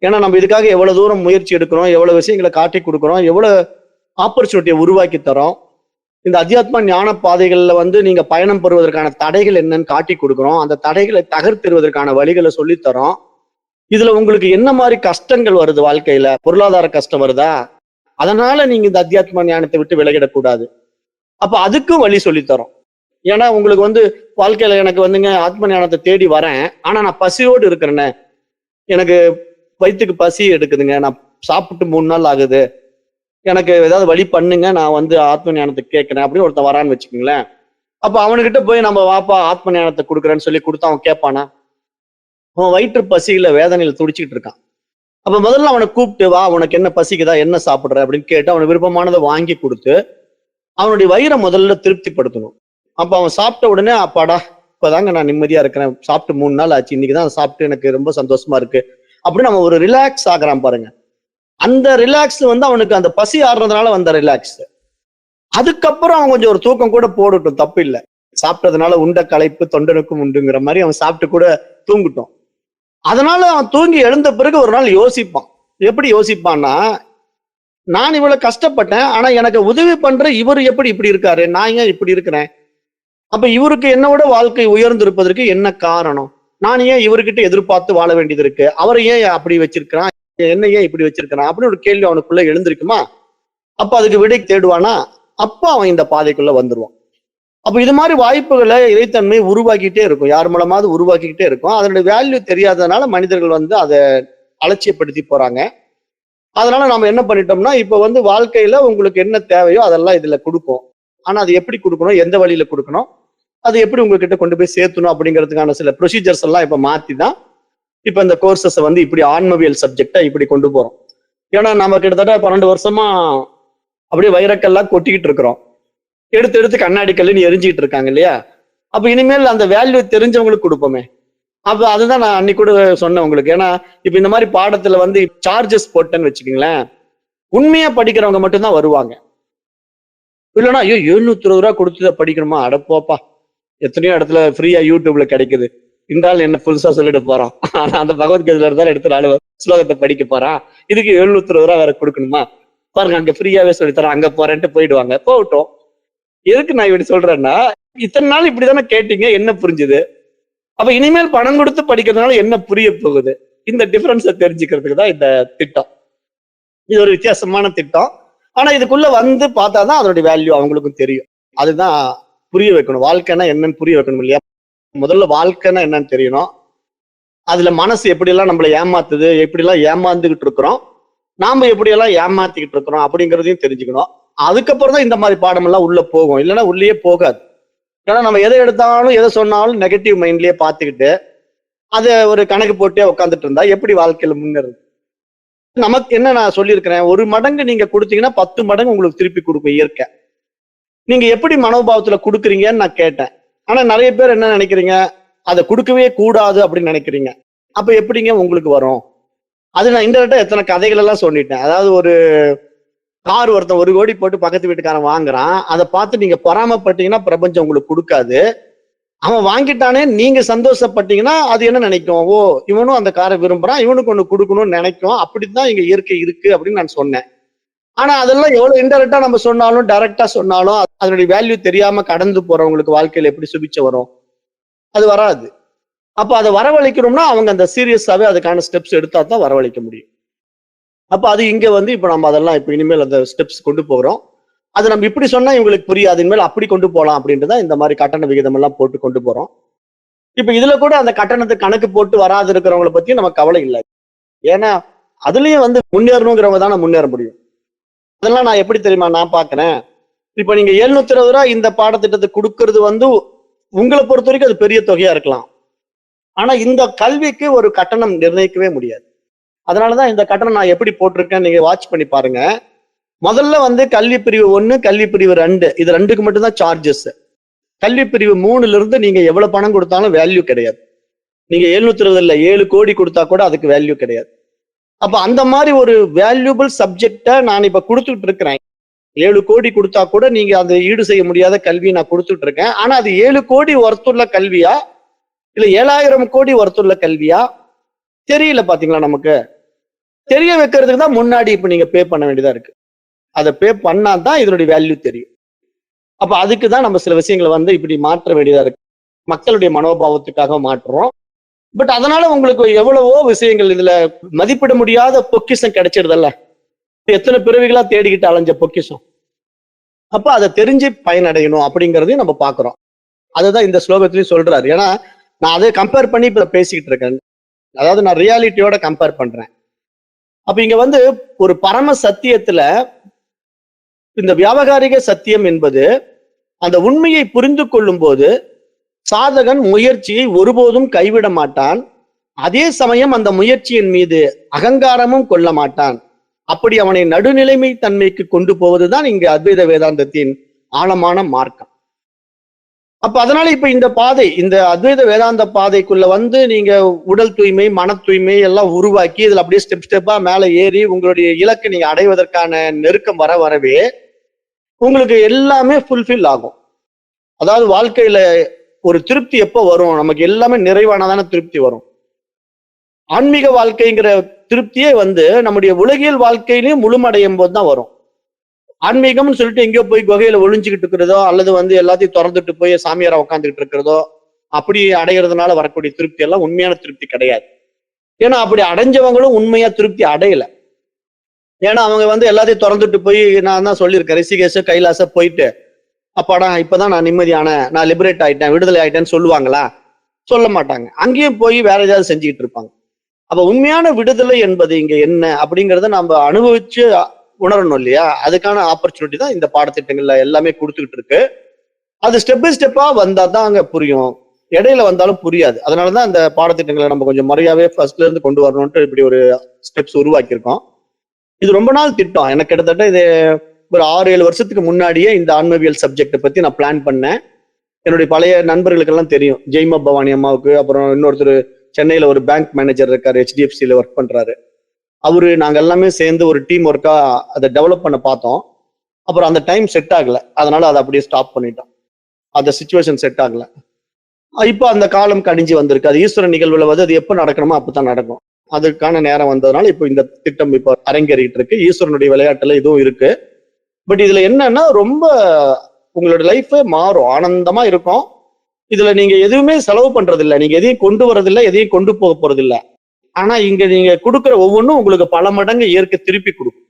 ஏன்னா நம்ம இதுக்காக எவ்வளவு தூரம் முயற்சி எடுக்கிறோம், எவ்வளவு விஷயங்களை காட்டி கொடுக்குறோம், எவ்வளவு ஆப்பர்ச்சுனிட்டியை உருவாக்கி தரோம். இந்த அத்தியாத்ம ஞான பாதைகள்ல நீங்க பயணம் பெறுவதற்கான தடைகள் என்னன்னு காட்டி கொடுக்குறோம், அந்த தடைகளை தகர்த்தெறுவதற்கான வழிகளை சொல்லித்தரோம். இதுல உங்களுக்கு என்ன மாதிரி கஷ்டங்கள் வருது, வாழ்க்கையில பொருளாதார கஷ்டம் வருதா, அதனால நீங்க இந்த அத்தியாத்ம ஞானத்தை விட்டு விலகிடக்கூடாது. அப்ப அதுக்கும் வழி சொல்லித்தரோம். ஏன்னா உங்களுக்கு வாழ்க்கையில எனக்கு ஆத்ம ஞானத்தை தேடி வரேன், ஆனா நான் பசியோடு இருக்கிறேன்னு, எனக்கு வயிற்றுக்கு பசி எடுக்குதுங்க, நான் சாப்பிட்டு 3 நாள் ஆகுது, எனக்கு ஏதாவது வழி பண்ணுங்க, நான் ஆத்ம ஞானத்தை கேட்கிறேன் அப்படின்னு ஒருத்தன் வரான்னு வச்சுக்கோங்களேன். அப்ப அவனுக்கிட்ட போய் நம்ம வாப்பா ஆத்ம ஞானத்தை கொடுக்குறேன்னு சொல்லி கொடுத்தா அவன் கேட்பானா? அவன் வயிற்று பசியில வேதனையில துடிச்சுக்கிட்டு இருக்கான். அப்ப முதல்ல அவனை கூப்பிட்டு, வா உனக்கு என்ன பசிக்குதா, என்ன சாப்பிடுற அப்படின்னு கேட்டு அவனுக்கு விருப்பமானதை வாங்கி கொடுத்து அவனுடைய வயிறை முதல்ல திருப்திப்படுத்தணும். அப்ப அவன் சாப்பிட்ட உடனே, அப்பாடா இப்பதாங்க நான் நிம்மதியா இருக்கிறேன், சாப்பிட்டு 3 நாள் ஆச்சு, இன்னைக்குதான் சாப்பிட்டு எனக்கு ரொம்ப சந்தோஷமா இருக்கு அப்படின்னு அவன் ஒரு ரிலாக்ஸ் ஆகுறான் பாருங்க. அந்த ரிலாக்ஸ் அவனுக்கு அந்த பசி ஆடுறதுனால வந்த ரிலாக்ஸ். அதுக்கப்புறம் அவன் கொஞ்சம் ஒரு தூக்கம் கூட போடட்டும், தப்பு இல்லை. சாப்பிட்டதுனால உண்ட களைப்பு தொண்டனுக்கும் உண்டுங்கிற மாதிரி அவன் சாப்பிட்டு கூட தூங்கட்டும். அதனால அவன் தூங்கி எழுந்த பிறகு ஒரு நாள் யோசிப்பான். எப்படி யோசிப்பான்னா, நான் இவ்வளவு கஷ்டப்பட்டேன், ஆனா எனக்கு உதவி பண்ற இவர் எப்படி இப்படி இருக்காரு, நான் ஏன் இப்படி இருக்கிறேன், அப்ப இவருக்கு என்னோட வாழ்க்கை உயர்ந்திருப்பதற்கு என்ன காரணம், நான் ஏன் இவர்கிட்ட எதிர்பார்த்து வாழ வேண்டியது இருக்கு, அவரை ஏன் அப்படி வச்சிருக்கிறான், என்ன ஏன் இப்படி வச்சிருக்கிறான் அப்படின்னு ஒரு கேள்வி அவனுக்குள்ள எழுந்திருக்குமா? அப்ப அதுக்கு விடை தேடுவானா? அப்ப அவன் இந்த பாதைக்குள்ள வந்துருவான். அப்ப இது மாதிரி வாய்ப்புகளை இறைத்தன்மை உருவாக்கிட்டே இருக்கும், யார் மூலமாவது உருவாக்கிக்கிட்டே இருக்கும். அதனுடைய வேல்யூ தெரியாததுனால மனிதர்கள் அதை அலட்சியப்படுத்தி போறாங்க. அதனால நம்ம என்ன பண்ணிட்டோம்னா, இப்ப வாழ்க்கையில உங்களுக்கு என்ன தேவையோ அதெல்லாம் இதுல கொடுக்கும். ஆனா அது எப்படி கொடுக்கணும், எந்த வழியில கொடுக்கணும், அது எப்படி உங்ககிட்ட கொண்டு போய் சேர்த்தணும் அப்படிங்கிறதுக்கான சில ப்ரொசீஜர்ஸ் எல்லாம் இப்ப மாத்தி தான் இப்ப இந்த கோர்சஸ் இப்படி ஆன்மவியல் சப்ஜெக்டை இப்படி கொண்டு போறோம். ஏன்னா நம்ம கிட்டத்தட்ட 12 வருஷமா அப்படியே வைரக்கல்லாம் கொட்டிக்கிட்டு இருக்கிறோம், எடுத்து எடுத்து கண்ணாடி கல்லுன்னு எரிஞ்சுக்கிட்டு இருக்காங்க இல்லையா? அப்ப இனிமேல் அந்த வேல்யூ தெரிஞ்சவங்களுக்கு கொடுப்போமே. அப்ப அதுதான் நான் அன்னைக்கு கூட சொன்னேன் உங்களுக்கு. ஏன்னா இப்ப இந்த மாதிரி பாடத்துல சார்ஜஸ் போட்டேன்னு வச்சுக்கீங்களேன், உண்மையா படிக்கிறவங்க மட்டும்தான் வருவாங்க. இல்லைன்னா ஐயோ 720 ரூபா கொடுத்து படிக்கணுமா, அடப்போப்பா எத்தனையோ இடத்துல ஃப்ரீயா யூடியூப்ல கிடைக்குது, இன்றால் என்ன புதுசா சொல்லிட்டு போறான், ஆனா அந்த பகவத்கீதையில இருந்தாலும் எடுத்து 4 ஸ்லோகத்தை படிக்க போறான், இதுக்கு 720 ரூபா வேற கொடுக்கணுமா, பாருங்க அங்க ஃப்ரீயாவே சொல்லித்தரான், அங்க போறேன்ட்டு போயிடுவாங்க. போகட்டும். எதுக்கு நான் இப்படி சொல்றேன்னா, இத்தனை நாள் இப்படிதானே கேட்டீங்க, என்ன புரிஞ்சுது, அப்ப இனிமேல் பணம் கொடுத்து படிக்கிறதுனால என்ன புரிய போகுது, இந்த டிஃபரன்ஸை தெரிஞ்சுக்கிறதுக்கு தான் இந்த திட்டம். இது ஒரு வித்தியாசமான திட்டம். ஆனா இதுக்குள்ள பார்த்தாதான் அதனுடைய வேல்யூ அவங்களுக்கும் தெரியும். அதுதான் புரிய வைக்கணும். வாழ்க்கைன்னா என்னன்னு புரிய வைக்கணும் இல்லையா? முதல்ல வாழ்க்கைன்னா என்னன்னு தெரியணும். அதுல மனசு எப்படியெல்லாம் நம்மளை ஏமாத்துது, எப்படியெல்லாம் ஏமாந்துகிட்டு இருக்கிறோம், நாம எப்படியெல்லாம் ஏமாத்திக்கிட்டு இருக்கிறோம் அப்படிங்கிறதையும் தெரிஞ்சுக்கணும். அதுக்கப்புறம் தான் இந்த மாதிரி பாடம் எல்லாம் உள்ள போகும், இல்லைன்னா உள்ளே போகாது. ஏன்னா நம்ம எதை எடுத்தாலும் எதை சொன்னாலும் நெகட்டிவ் மைண்ட்லயே பார்த்துக்கிட்டு அதை ஒரு கணக்கு போட்டே உட்காந்துட்டு இருந்தா எப்படி வாழ்க்கையில முன்னேறது? நமக்கு என்ன நான் சொல்லியிருக்கிறேன், 1 மடங்கு நீங்க கொடுத்தீங்கன்னா 10 மடங்கு உங்களுக்கு திருப்பி கொடுக்கும் இயற்கை. நீங்க எப்படி மனோபாவத்துல கொடுக்குறீங்கன்னு நான் கேட்டேன். ஆனா நிறைய பேர் என்ன நினைக்கிறீங்க, அதை கொடுக்கவே கூடாது அப்படின்னு நினைக்கிறீங்க. அப்ப எப்படிங்க உங்களுக்கு வரும்? அது நான் இன்டெரக்டா எத்தனை கதைகள் எல்லாம் சொல்லிட்டேன். அதாவது ஒரு கார் ஒருத்தன் 1 கோடி போட்டு பக்கத்து வீட்டுக்காரன் வாங்குறான், அதை பார்த்து நீங்க பொறாமப்பட்டீங்கன்னா பிரபஞ்சம் உங்களுக்கு கொடுக்காது. அவன் வாங்கிட்டானே நீங்க சந்தோஷப்பட்டீங்கன்னா அது என்ன நினைக்கும், ஓ இவனும் அந்த காரை விரும்புறான், இவனுக்கு ஒண்ணு கொடுக்கணும்னு நினைக்கும், அப்படித்தான் இங்க இயற்கை இருக்கு அப்படின்னு நான் சொன்னேன். ஆனா அதெல்லாம் எவ்வளவு இன்டெரக்டா நம்ம சொன்னாலும் டைரக்டா சொன்னாலும் அதனுடைய வேல்யூ தெரியாம கடந்து போறவங்களுக்கு வாழ்க்கையில எப்படி சுபிச்ச வரும்? அது வராது. அப்ப அதை வரவழைக்கணும்னா அவங்க அந்த சீரியஸாவே அதுக்கான ஸ்டெப்ஸ் எடுத்தா தான் வரவழைக்க முடியும். அப்ப அது இங்க இப்ப நம்ம அதெல்லாம் இப்ப இனிமேல் அந்த ஸ்டெப்ஸ் கொண்டு போகிறோம். அது நம்ம இப்படி சொன்னா இவங்களுக்கு புரியாது, இனிமேல் அப்படி கொண்டு போகலாம் அப்படின்ட்டுதான் இந்த மாதிரி கட்டண விகிதம் எல்லாம் போட்டு கொண்டு போறோம். இப்ப இதுல கூட அந்த கட்டணத்தை கணக்கு போட்டு வராது இருக்கிறவங்களை பத்தி நமக்கு கவலை இல்லை. ஏன்னா அதுலயும் முன்னேறணுங்கிறவங்க தானே முன்னேற முடியும். அதெல்லாம் நான் எப்படி தெரியுமா நான் பாக்குறேன். இப்ப நீங்க 720 ரூபாய் இந்த பாடத்திட்டத்தை கொடுக்கறது உங்களை பொறுத்த வரைக்கும் அது பெரிய தொகையா இருக்கலாம். ஆனா இந்த கல்விக்கு ஒரு கட்டணம் நிர்ணயிக்கவே முடியாது. அதனாலதான் இந்த கட்டணம் நான் எப்படி போட்டிருக்கேன் நீங்க வாட்ச் பண்ணி பாருங்க. முதல்ல கல்வி பிரிவு 1, கல்வி பிரிவு 2, இது 2க்கு மட்டும்தான் சார்ஜஸ். கல்வி பிரிவு 3ல இருந்து நீங்க எவ்வளவு பணம் கொடுத்தாலும் வேல்யூ கிடையாது. நீங்க 720 இல்ல 7 கோடி கொடுத்தா கூட அதுக்கு வேல்யூ கிடையாது. அப்ப அந்த மாதிரி ஒரு வேல்யூபிள் சப்ஜெக்ட நான் இப்ப கொடுத்துட்டு இருக்கிறேன். 7 கோடி கொடுத்தா கூட நீங்க அதை ஈடு செய்ய முடியாத கல்வி நான் கொடுத்துட்டு இருக்கேன். ஆனா அது 7 கோடி ஒர்த்துள்ள கல்வியா இல்ல 7000 கோடி ஒர்த்துள்ள கல்வியா தெரியல. பாத்தீங்களா, நமக்கு தெரிய வைக்கிறதுக்கு தான் முன்னாடி இப்ப நீங்க பே பண்ண வேண்டியதா இருக்கு. அதை பே பண்ணாதான் இதனுடைய வேல்யூ தெரியும். அப்ப அதுக்கு தான் நம்ம சில விஷயங்களை இப்படி மாற்ற வேண்டியதா இருக்கு. மக்களுடைய மனோபாவத்துக்காக மாற்றுறோம். பட் அதனால உங்களுக்கு எவ்வளவோ விஷயங்கள் இதுல மதிப்பிட முடியாத பொக்கிஷம் கிடைச்சிடுதல்ல. எத்தனை பிறவிகளா தேடிக்கிட்டு அலைஞ்ச பொக்கிஷம். அப்ப அதை தெரிஞ்சு பயனடையணும் அப்படிங்கறதையும் நம்ம பாக்குறோம். அதுதான் இந்த ஸ்லோகத்திலையும் சொல்றாரு. ஏன்னா நான் அதை கம்பேர் பண்ணி இப்ப பேசிக்கிட்டு இருக்கேன். அதாவது நான் ரியாலிட்டியோட கம்பேர் பண்றேன். அப்ப இங்க ஒரு பரம சத்தியத்துல இந்த வியாபகாரிக சத்தியம் என்பது அந்த உண்மையை புரிந்து கொள்ளும் போது சாதகன் முயற்சியை ஒருபோதும் கைவிட மாட்டான். அதே சமயம் அந்த முயற்சியின் மீது அகங்காரமும் கொள்ள மாட்டான். அப்படி அவனை நடுநிலைமை தன்மைக்கு கொண்டு போவதுதான் இங்கு அத்வைத வேதாந்தத்தின் ஆழமான மார்க்கம். அப்ப அதனால இப்ப இந்த பாதை, இந்த அத்வைத வேதாந்த பாதைக்குள்ள நீங்க உடல் தூய்மை, மன தூய்மை எல்லாம் உருவாக்கி இதுல அப்படியே ஸ்டெப் ஸ்டெப்பா மேல ஏறி உங்களுடைய இலக்கை நீங்க அடைவதற்கான நெருக்கம் வரவே உங்களுக்கு எல்லாமே ஃபுல்ஃபில் ஆகும். அதாவது வாழ்க்கையில ஒரு திருப்தி எப்போ வரும்? நமக்கு எல்லாமே நிறைவானதான திருப்தி வரும். ஆன்மீக வாழ்க்கைங்கிற திருப்தியே நம்முடைய உலகியல் வாழ்க்கையிலையும் முழுமடையும் போது தான் வரும். ஆன்மீகம்னு சொல்லிட்டு எங்கேயோ போய் குகையில ஒளிஞ்சுக்கிட்டு இருக்கிறதோ அல்லது எல்லாத்தையும் திறந்துட்டு போய் சாமியாரா உட்காந்துக்கிட்டு இருக்கிறதோ அப்படி அடைகிறதுனால வரக்கூடிய திருப்தி எல்லாம் உண்மையான திருப்தி கிடையாது. ஏன்னா அப்படி அடைஞ்சவங்களும் உண்மையா திருப்தி அடையல. ஏன்னா அவங்க எல்லாத்தையும் திறந்துட்டு போய், நான் தான் சொல்லியிருக்கேன், ரிஷிகேஷ கைலாச போயிட்டு அப்பாடா இப்பதான் நான் நிம்மதியான, நான் லிபரேட் ஆயிட்டேன், விடுதலை ஆயிட்டேன்னு சொல்லுவாங்களா? சொல்ல மாட்டாங்க. அங்கேயும் போய் வேற ஏதாவது செஞ்சுக்கிட்டு இருப்பாங்க. அப்ப உண்மையான விடுதலை என்பது இங்க என்ன அப்படிங்கறத நம்ம அனுபவிச்சு உணரணும் இல்லையா? அதுக்கான ஆப்பர்ச்சுனிட்டி தான் இந்த பாடத்திட்டங்கள்ல எல்லாமே கொடுத்துக்கிட்டு இருக்கு. அது ஸ்டெப் பை ஸ்டெப்பா வந்தா தான் அங்க புரியும். இடையில வந்தாலும் புரியாது. அதனாலதான் இந்த பாடத்திட்டங்களை நம்ம கொஞ்சம் முறையாவே ஃபர்ஸ்ட்ல இருந்து கொண்டு வரணும்ட்டு இப்படி ஒரு ஸ்டெப்ஸ் உருவாக்கியிருக்கோம். இது ரொம்ப நாள் திட்டம். எனக்கு கிட்டத்தட்ட இது ஒரு 6-7 வருஷத்துக்கு முன்னாடியே இந்த ஆன்மவியல் சப்ஜெக்டை பத்தி நான் பிளான் பண்ணேன். என்னுடைய பழைய நண்பர்களுக்கெல்லாம் தெரியும். ஜெய்மா பவானி அம்மாவுக்கு, அப்புறம் இன்னொருத்தர் சென்னையில ஒரு பேங்க் மேனேஜர் இருக்காரு, HDFCல ஒர்க் பண்றாரு. நாங்க எல்லாமே சேர்ந்து ஒரு டீம் ஒர்க்கா அதை டெவலப் பண்ண பார்த்தோம். அப்புறம் அந்த டைம் செட் ஆகல. அதனால அதை அப்படியே ஸ்டாப் பண்ணிட்டோம். அந்த சிச்சுவேஷன் செட் ஆகல. இப்போ அந்த காலம் கடிஞ்சு வந்திருக்கு. அது ஈஸ்வர நிகழ்வுல அது எப்போ நடக்கணுமோ அப்பதான் நடக்கும். அதுக்கான நேரம் வந்ததுனால இப்போ இந்த திட்டம் இப்போ அரங்கேறிட்டு இருக்கு. ஈஸ்வரனுடைய விளையாட்டுல இதுவும் இருக்கு. பட் இதுல என்னன்னா ரொம்ப உங்களோட லைஃபே மாறும், ஆனந்தமா இருக்கும். இதுல நீங்க எதுவுமே செலவு பண்றது இல்லை, நீங்க எதையும் கொண்டு வரதில்லை, எதையும் கொண்டு போக போறது இல்லை. ஆனா இங்க நீங்க கொடுக்குற ஒவ்வொன்றும் உங்களுக்கு பல மடங்கு இயற்கை திருப்பி கொடுக்கும்.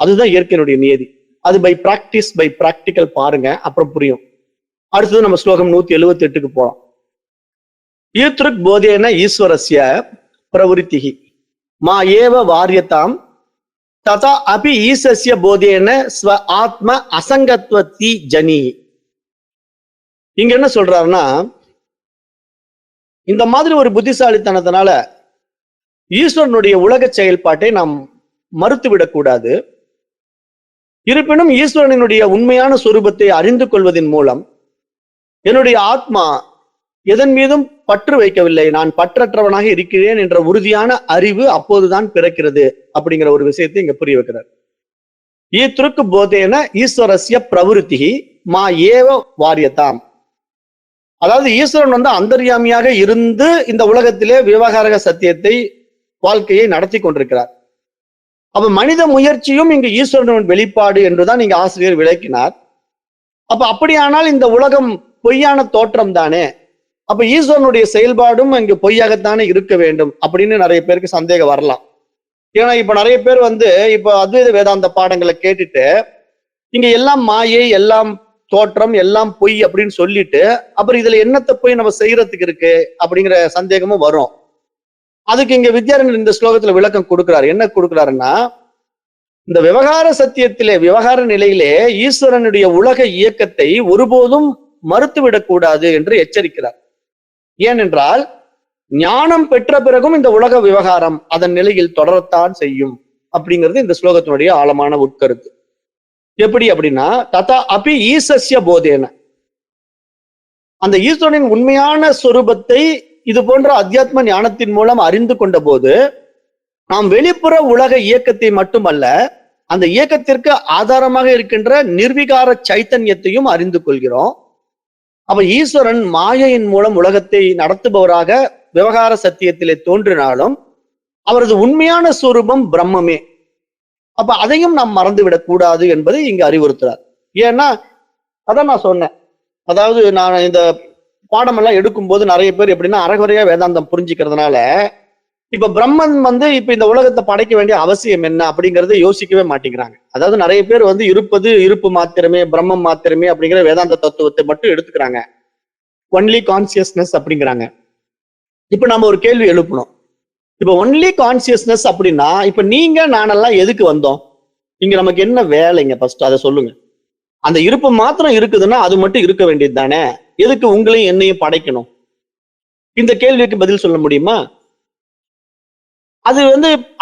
அதுதான் இயற்கையினுடைய நியதி. அது பை பிராக்டிஸ், பை பிராக்டிக்கல் பாருங்க, அப்புறம் புரியும். அடுத்தது நம்ம ஸ்லோகம் 178க்கு போலாம். ஈத்ருக் போதேன ஈஸ்வரஸ்ய பிரவருத்திஹி மா ஏவ வாரியதாம் ததா அபி ஈசஸ்ய போதேன ஸ்வ ஆத்ம அசங்கத்வதி ஜனி. இங்க என்ன சொல்றாருன்னா, இந்த மாதிரி ஒரு புத்திசாலித்தனத்தினால ஈஸ்வரனுடைய உலக செயல்பாட்டை நாம் மறுத்து விடக்கூடாது. இருப்பினும் ஈஸ்வரனுடைய உண்மையான சொரூபத்தை அறிந்து கொள்வதன் மூலம் என்னுடைய ஆத்மா எதன் மீதும் பற்று வைக்கவில்லை, நான் பற்றற்றவனாக இருக்கிறேன் என்ற உறுதியான அறிவு அப்போதுதான் பிறக்கிறது அப்படிங்கிற ஒரு விஷயத்தை இங்க புரிய வைக்கிறார். ஈத்ருக் போதேன ஈஸ்வரஸ்ய பிரவருத்திஹி மா ஏவ வாரியதாம். அதாவது ஈஸ்வரன் அந்தர்யாமியாக இருந்து இந்த உலகத்திலே விவகாரக சத்தியத்தை, வாழ்க்கையை நடத்தி கொண்டிருக்கிறார். அப்ப மனித முயற்சியும் இங்கு ஈஸ்வரனின் வெளிப்பாடு என்றுதான் இங்க ஆசிரியர் விளக்கினார். அப்ப அப்படியானால் இந்த உலகம் பொய்யான தோற்றம் தானே, அப்ப ஈஸ்வரனுடைய செயல்பாடும் இங்கு பொய்யாகத்தானே இருக்க வேண்டும் அப்படின்னு நிறைய பேருக்கு சந்தேகம் வரலாம். ஏன்னா இப்ப நிறைய பேர் இப்ப அத்வைத வேதாந்த பாடங்களை கேட்டுட்டு இங்க எல்லாம் மாயை, எல்லாம் தோற்றம், எல்லாம் பொய் அப்படின்னு சொல்லிட்டு அப்புறம் இதுல என்னத்தை போய் நம்ம செய்யறதுக்கு இருக்கு அப்படிங்கிற சந்தேகமும் வரும். அதுக்கு இங்க வித்யாரண்யர் இந்த ஸ்லோகத்துல விளக்கம் கொடுக்கிறார். என்ன கொடுக்கிறாருன்னா, இந்த விவகார சத்தியத்திலே, விவகார நிலையிலே ஈஸ்வரனுடைய உலக இயக்கத்தை ஒருபோதும் மறுத்துவிடக் கூடாது என்று எச்சரிக்கிறார். ஏனென்றால் ஞானம் பெற்ற பிறகும் இந்த உலக விவகாரம் அதன் நிலையில் தொடரத்தான் செய்யும் அப்படிங்கிறது இந்த ஸ்லோகத்தினுடைய ஆழமான உட்கருத்து. எப்படி அப்படின்னா, ததா அபி ஈசஸ்ய போதேன, அந்த ஈஸ்வரனின் உண்மையான சொரூபத்தை இது போன்ற அத்தியாத்ம ஞானத்தின் மூலம் அறிந்து கொண்ட போது நாம் வெளிப்புற உலக இயக்கத்தை மட்டுமல்ல, அந்த இயக்கத்திற்கு ஆதாரமாக இருக்கின்ற நிர்விகார சைத்தன்யத்தையும் அறிந்து கொள்கிறோம். அப்ப ஈஸ்வரன் மாயையின் மூலம் உலகத்தை நடத்துபவராக விவகார சத்தியத்திலே தோன்றினாலும் அவரது உண்மையான சொரூபம் பிரம்மமே. அப்ப அதையும் நாம் மறந்துவிடக் கூடாது என்பதை இங்கு அறிவுறுத்துறார். ஏன்னா அதான் நான் சொன்னேன், அதாவது நான் இந்த பாடமெல்லாம் எடுக்கும் போது நிறைய பேர் எப்படின்னா அரைகுறையா வேதாந்தம் புரிஞ்சுக்கிறதுனால இப்ப பிரம்மன் இப்ப இந்த உலகத்தை படைக்க வேண்டிய அவசியம் என்ன அப்படிங்கறத யோசிக்கவே மாட்டேங்கிறாங்க. அதாவது நிறைய பேர் இருப்பது இருப்பு மாத்திரமே, பிரம்மம் மாத்திரமே அப்படிங்கிற வேதாந்த தத்துவத்தை மட்டும் எடுத்துக்கிறாங்க. ஒன்லி கான்சியஸ்னஸ் அப்படிங்கிறாங்க. இப்ப நம்ம ஒரு கேள்வி எழுப்பணும். இப்ப ஒன்லி கான்சியஸ்னஸ் அப்படின்னா இப்ப நீங்க நானெல்லாம் எதுக்கு வந்தோம்? இங்க நமக்கு என்ன வேலைங்க? ஃபர்ஸ்ட் அதை சொல்லுங்க. அந்த இருப்பு மாத்திரம் இருக்குதுன்னா அது மட்டும் இருக்க வேண்டியது தானே, எதுக்கு உங்களையும் என்னையும் படைக்கணும்? இந்த கேள்விக்கு பதில் சொல்ல முடியுமா? அது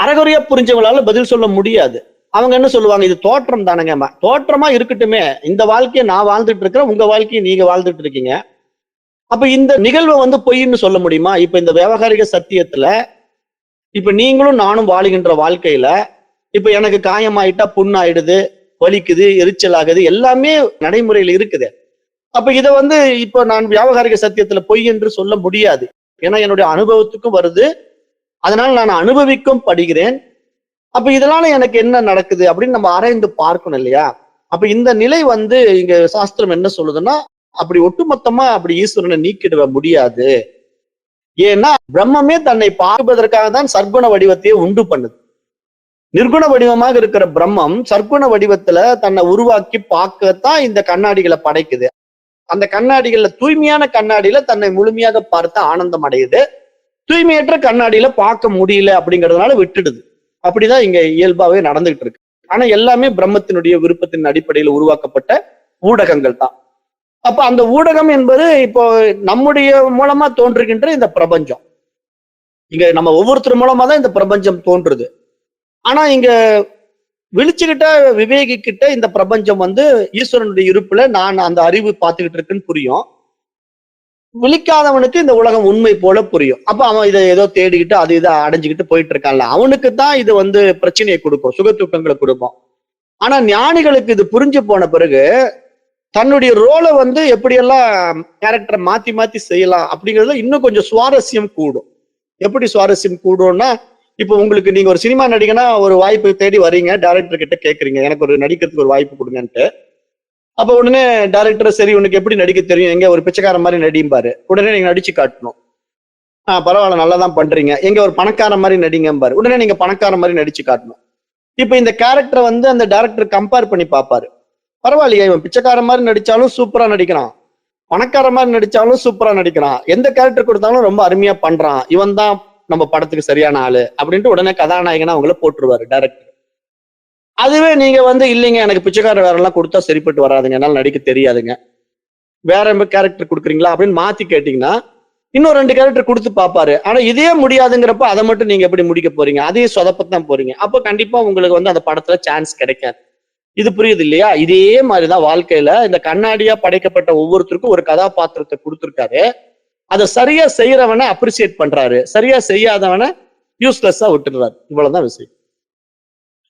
அரைகுறையா புரிஞ்சவங்களால பதில் சொல்ல முடியாது. அவங்க என்ன சொல்லுவாங்க, இது தோற்றம் தானேங்க. தோற்றமா இருக்கட்டுமே, இந்த வாழ்க்கையை நான் வாழ்ந்துட்டு இருக்கிறேன், உங்க வாழ்க்கையை நீங்க வாழ்ந்துட்டு இருக்கீங்க. அப்ப இந்த நிகழ்வை பொய்ன்னு சொல்ல முடியுமா? இப்ப இந்த விவகாரிக சத்தியத்துல இப்ப நீங்களும் நானும் வாழுகின்ற வாழ்க்கையில இப்ப எனக்கு காயமாயிட்டா புண்ணாயிடுது, வலிக்குது, எரிச்சல் ஆகுது, எல்லாமே நடைமுறையில இருக்குது. அப்ப இதை இப்ப நான் வியாபகாரிக சத்தியத்துல பொய் என்று சொல்ல முடியாது. ஏன்னா என்னுடைய அனுபவத்துக்கும் வருது, அதனால நான் அனுபவிக்கும் படுகிறேன். அப்ப இதனால எனக்கு என்ன நடக்குது அப்படின்னு நம்ம ஆராய்ந்து பார்க்கணும் இல்லையா? அப்ப இந்த நிலை இங்க சாஸ்திரம் என்ன சொல்லுதுன்னா, அப்படி ஒட்டுமொத்தமா அப்படி ஈஸ்வரனை நீக்கிட முடியாது. ஏன்னா பிரம்மமே தன்னை பார்ப்பதற்காக தான் சர்க்குண வடிவத்தையே உண்டு பண்ணுது. நிர்குண வடிவமாக இருக்கிற பிரம்மம் சர்க்குண வடிவத்துல தன்னை உருவாக்கி பார்க்கத்தான் இந்த கண்ணாடிகளை படைக்குது. அந்த கண்ணாடிகள்ல தூய்மையான கண்ணாடியில தன்னை முழுமையாக பார்த்து ஆனந்தம் அடையுது. தூய்மையற்ற கண்ணாடியில பார்க்க முடியல அப்படிங்கிறதுனால விட்டுடுது. அப்படிதான் இங்க இயல்பாவே நடந்துகிட்டு இருக்கு. ஆனா எல்லாமே பிரம்மத்தினுடைய விருப்பத்தின் அடிப்படையில் உருவாக்கப்பட்ட ஊடகங்கள் தான். அப்ப அந்த ஊடகம் என்பது இப்போ நம்முடைய மூலமா தோன்றுகின்ற இந்த பிரபஞ்சம். இங்க நம்ம ஒவ்வொருத்தர் மூலமா தான் இந்த பிரபஞ்சம் தோன்றுது. ஆனா இங்க விழிச்சுக்கிட்ட விவேகிக்கிட்ட இந்த பிரபஞ்சம் ஈஸ்வரனுடைய இருப்புல நான் அந்த அறிவு பார்த்துக்கிட்டு இருக்குன்னு புரியும். விழிக்காதவனுக்கு இந்த உலகம் உண்மை போல புரியும். அப்ப அவன் இதை ஏதோ தேடிக்கிட்டு அது இதை அடைஞ்சுக்கிட்டு போயிட்டு இருக்கான்ல, அவனுக்கு தான் இது பிரச்சனையை கொடுக்கும், சுக தூக்கங்களை கொடுக்கும். ஆனா ஞானிகளுக்கு இது புரிஞ்சு போன பிறகு தன்னுடைய ரோலை எப்படியெல்லாம் கேரக்டரை மாத்தி மாத்தி செய்யலாம் அப்படிங்கிறதுல இன்னும் கொஞ்சம் சுவாரஸ்யம் கூடும். எப்படி சுவாரஸ்யம் கூடும்னா, இப்போ உங்களுக்கு நீங்க ஒரு சினிமா நடிகனா ஒரு வாய்ப்பு தேடி வரீங்க, டைரக்டர் கிட்ட கேட்குறீங்க எனக்கு ஒரு நடிக்கிறதுக்கு ஒரு வாய்ப்பு கொடுங்கன்ட்டு. அப்ப உடனே டைரக்டர் சரி உனக்கு எப்படி நடிக்க தெரியும், எங்க ஒரு பிச்சைக்கார மாதிரி நடிம்பாரு. உடனே நீங்க நடிச்சு காட்டணும். பரவாயில்ல நல்லா தான் பண்றீங்க, எங்க ஒரு பணக்கார மாதிரி நடிங்கம்பாரு. உடனே நீங்க பணக்கார மாதிரி நடிச்சு காட்டணும். இப்ப இந்த கேரக்டரை அந்த டைரக்டர் கம்பேர் பண்ணி பார்ப்பாரு. பரவாயில்லையா, இவன் பிச்சைக்கார மாதிரி நடிச்சாலும் சூப்பரா நடிக்கிறான், பணக்கார மாதிரி நடிச்சாலும் சூப்பரா நடிக்கிறான், எந்த கேரக்டர் கொடுத்தாலும் ரொம்ப அருமையா பண்றான், இவன் தான் நம்ம படத்துக்கு சரியான ஆளு அப்படின்ட்டு உடனே கதாநாயகனா அவங்கள போட்டுருவாரு டைரக்டர். அதுவே நீங்க இல்லைங்க எனக்கு பிச்சைக்கார வேற எல்லாம் கொடுத்தா சரிப்பட்டு வராதுங்க, என்னால நடிக்க தெரியாதுங்க, வேற கேரக்டர் கொடுக்குறீங்களா அப்படின்னு மாத்தி கேட்டீங்கன்னா இன்னும் 2 கேரக்டர் கொடுத்து பார்ப்பாரு. ஆனா இதே முடியாதுங்கிறப்ப அதை மட்டும் நீங்க எப்படி முடிக்க போறீங்க, அதையே சொதப்பத்தான் போறீங்க. அப்ப கண்டிப்பா உங்களுக்கு அந்த படத்துல சான்ஸ் கிடைக்காது. இது புரியுது இல்லையா? இதே மாதிரிதான் வாழ்க்கையில இந்த கண்ணாடியா படைக்கப்பட்ட ஒவ்வொருத்தருக்கும் ஒரு கதாபாத்திரத்தை கொடுத்துருக்காரு. அதை சரியா செய்யறவனை அப்ரிசியேட் பண்றாரு, சரியா செய்யாதவனை யூஸ்லெஸ்ஸா விட்டுறாரு. இவ்வளவுதான் விஷயம்.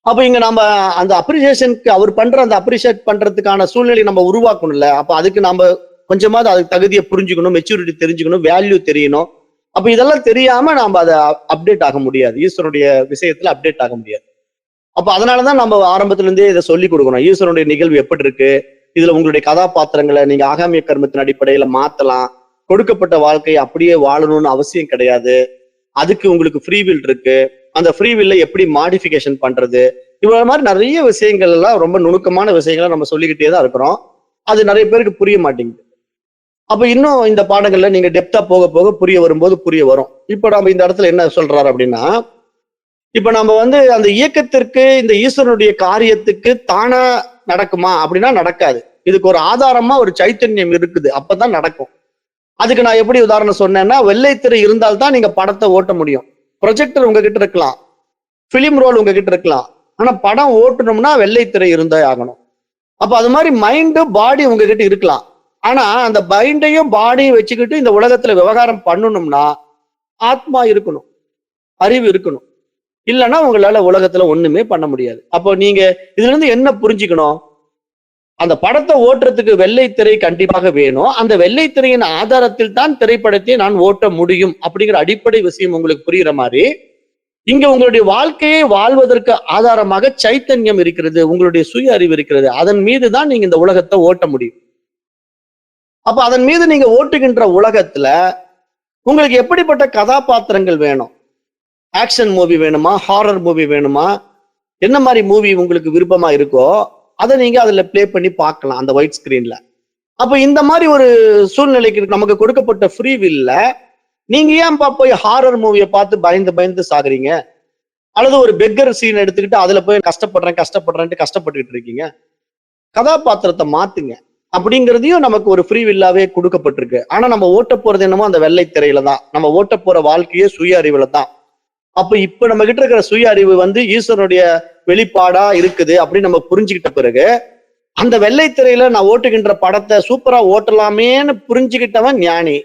அப்ப இங்க நம்ம அந்த அப்ரிசியேஷனுக்கு அவர் பண்ற அந்த அப்ரிசியேட் பண்றதுக்கான சூழ்நிலை நம்ம உருவாக்கணும்ல. அப்ப அதுக்கு நம்ம கொஞ்சமாவது அதுக்கு தகுதியை புரிஞ்சுக்கணும், மெச்சூரிட்டி தெரிஞ்சுக்கணும், வேல்யூ தெரியணும். அப்ப இதெல்லாம் தெரியாம நாம அதை அப்டேட் ஆக முடியாது, ஈஸ்வரனுடைய விஷயத்துல அப்டேட் ஆக முடியாது. அப்ப அதனாலதான் நம்ம ஆரம்பத்துல இருந்தே இதை சொல்லி கொடுக்கணும். ஈஸ்வரனுடைய நிகழ்வு எப்படி இருக்கு, இதுல உங்களுடைய கதாபாத்திரங்களை நீங்க ஆகாமிய கர்மத்தின் அடிப்படையில மாத்தலாம், கொடுக்கப்பட்ட வாழ்க்கையை அப்படியே வாழணும்னு அவசியம் கிடையாது. அதுக்கு உங்களுக்கு ஃப்ரீ வில் இருக்கு. அந்த ஃப்ரீ வில்ல எப்படி மாடிஃபிகேஷன் பண்றது, இவ்வளவு மாதிரி நிறைய விஷயங்கள் எல்லாம் ரொம்ப நுணுக்கமான விஷயங்களை நம்ம சொல்லிக்கிட்டே தான் இருக்கிறோம். அது நிறைய பேருக்கு புரிய மாட்டேங்குது. அப்ப இன்னும் இந்த பாடங்கள்ல நீங்க டெப்தா போக போக புரிய வரும்போது புரிய வரும். இப்ப நம்ம இந்த இடத்துல என்ன சொல்றாரு அப்படின்னா, இப்ப நம்ம அந்த இயக்கத்திற்கு இந்த ஈஸ்வரனுடைய காரியத்துக்கு தானா நடக்குமா அப்படின்னா நடக்காது. இதுக்கு ஒரு ஆதாரமா ஒரு சைத்தன்யம் இருக்குது, அப்பதான் நடக்கும். அதுக்கு நான் எப்படி உதாரணம் சொன்னேன்னா, வெள்ளைத்திரை இருந்தால்தான் நீங்க படத்தை ஓட்ட முடியும். ப்ரொஜெக்டர் உங்ககிட்ட இருக்கலாம், பிலிம் ரோல் உங்ககிட்ட இருக்கலாம், ஆனா படம் ஓட்டணும்னா வெள்ளைத்திரை இருந்தா ஆகணும். அப்ப அது மாதிரி மைண்டு பாடி உங்ககிட்ட இருக்கலாம், ஆனா அந்த மைண்டையும் பாடியும் வச்சுக்கிட்டு இந்த உலகத்துல விவகாரம் பண்ணணும்னா ஆத்மா இருக்கணும், அறிவு இருக்கணும். இல்லைன்னா உங்களால உலகத்துல ஒண்ணுமே பண்ண முடியாது. அப்போ நீங்க இதுல இருந்து என்ன புரிஞ்சுக்கணும்? அந்த படத்தை ஓட்டுறதுக்கு வெள்ளைத்திரை கண்டிப்பாக வேணும். அந்த வெள்ளைத்திரையின் ஆதாரத்தில் தான் திரைப்படத்தை நான் ஓட்ட முடியும் அப்படிங்கிற அடிப்படை விஷயம் உங்களுக்கு புரியுற மாதிரி, இங்க உங்களுடைய வாழ்க்கையை வாழ்வதற்கு ஆதாரமாக சைத்தன்யம் இருக்கிறது, உங்களுடைய சுய அறிவு இருக்கிறது. அதன் மீது தான் நீங்க இந்த உலகத்தை ஓட்ட முடியும். அப்ப அதன் மீது நீங்க ஓட்டுகின்ற உலகத்துல உங்களுக்கு எப்படிப்பட்ட கதாபாத்திரங்கள் வேணும்? ஆக்ஷன் மூவி வேணுமா, ஹாரர் மூவி வேணுமா, என்ன மாதிரி மூவி உங்களுக்கு விருப்பமா இருக்கோ அதை நீங்க அதுல பிளே பண்ணி பார்க்கலாம் அந்த ஒயிட் ஸ்கிரீன்ல. அப்ப இந்த மாதிரி ஒரு சூழ்நிலைக்கு நமக்கு கொடுக்கப்பட்ட ஃப்ரீ வில்ல நீங்க ஏன் போய் ஹாரர் மூவியை பார்த்து பயந்து பயந்து சாகுறீங்க? அல்லது ஒரு பெக்கர் சீன் எடுத்துக்கிட்டு அதுல போய் கஷ்டப்படுறேன்ட்டு கஷ்டப்பட்டுக்கிட்டு இருக்கீங்க? கதாபாத்திரத்தை மாத்துங்க. அப்படிங்கிறதையும் நமக்கு ஒரு ஃப்ரீ வில்லாவே கொடுக்கப்பட்டிருக்கு. ஆனா நம்ம ஓட்ட போறது என்னமோ அந்த வெள்ளை திரையில தான். நம்ம ஓட்ட போற வாழ்க்கையே சுய அறிவுல தான். அப்ப இப்ப நம்ம கிட்ட இருக்கிற சுய அறிவு ஈஸ்வரனுடைய வெளிப்பாடா இருக்குது அப்படின்னு நம்ம புரிஞ்சுக்கிட்ட பிறகு, அந்த வெள்ளை திரையில நான் ஓட்டுகின்ற படத்தை சூப்பரா ஓட்டலாமேன்னு புரிஞ்சுக்கிட்டவன் ஞானி,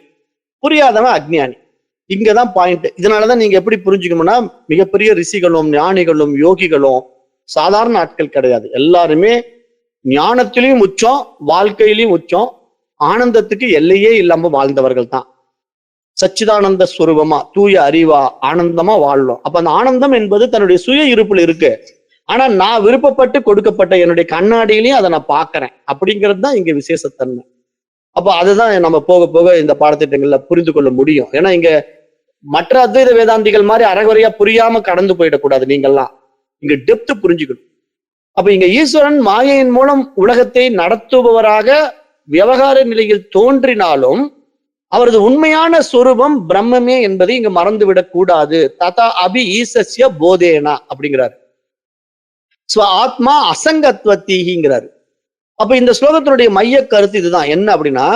புரியாதவன் அஜ்ஞானி. இங்கதான் பாயிண்ட். இதனாலதான் நீங்க எப்படி புரிஞ்சுக்கணும்னா, மிகப்பெரிய ரிஷிகளும் ஞானிகளும் யோகிகளும் சாதாரண ஆட்கள் கிடையாது. எல்லாருமே ஞானத்திலையும் உச்சம், வாழ்க்கையிலையும் உச்சம், ஆனந்தத்துக்கு எல்லையே இல்லாம வாழ்ந்தவர்கள் தான். சச்சிதானந்த ஸ்வரூபமா, தூய அறிவா, ஆனந்தமா வாழணும். அப்ப அந்த ஆனந்தம் என்பது தன்னுடைய சுய இருப்புல இருக்கு. ஆனா நான் விருப்பப்பட்டு கொடுக்கப்பட்ட என்னுடைய கண்ணாடியிலையும் அதை நான் பாக்குறேன். அப்படிங்கிறது தான் இங்க விசேஷத்தன்மை. அப்ப அதுதான் நம்ம போக போக இந்த பாடத்திட்டங்கள்ல புரிந்து கொள்ள முடியும். ஏன்னா இங்க மற்ற அத்வைத வேதாந்திகள் மாதிரி அறகுறையா புரியாம கடந்து போயிடக்கூடாது. நீங்கள்லாம் இங்க டெப்த் புரிஞ்சுக்கணும். அப்ப இங்க ஈஸ்வரன் மாயையின் மூலம் உலகத்தை நடத்துபவராக விவகார நிலையில் தோன்றினாலும் அவரது உண்மையான சொரூபம் பிரம்மமே என்பதை இங்க மறந்துவிடக் கூடாது. ததா அபி ஈசஸ்ய போதேனா அப்படிங்கிறாரு. ஆத்மா அசங்கத்வத்தீங்கிறாரு. அப்ப இந்த ஸ்லோகத்தினுடைய மைய கருத்து இதுதான். என்ன அப்படின்னா,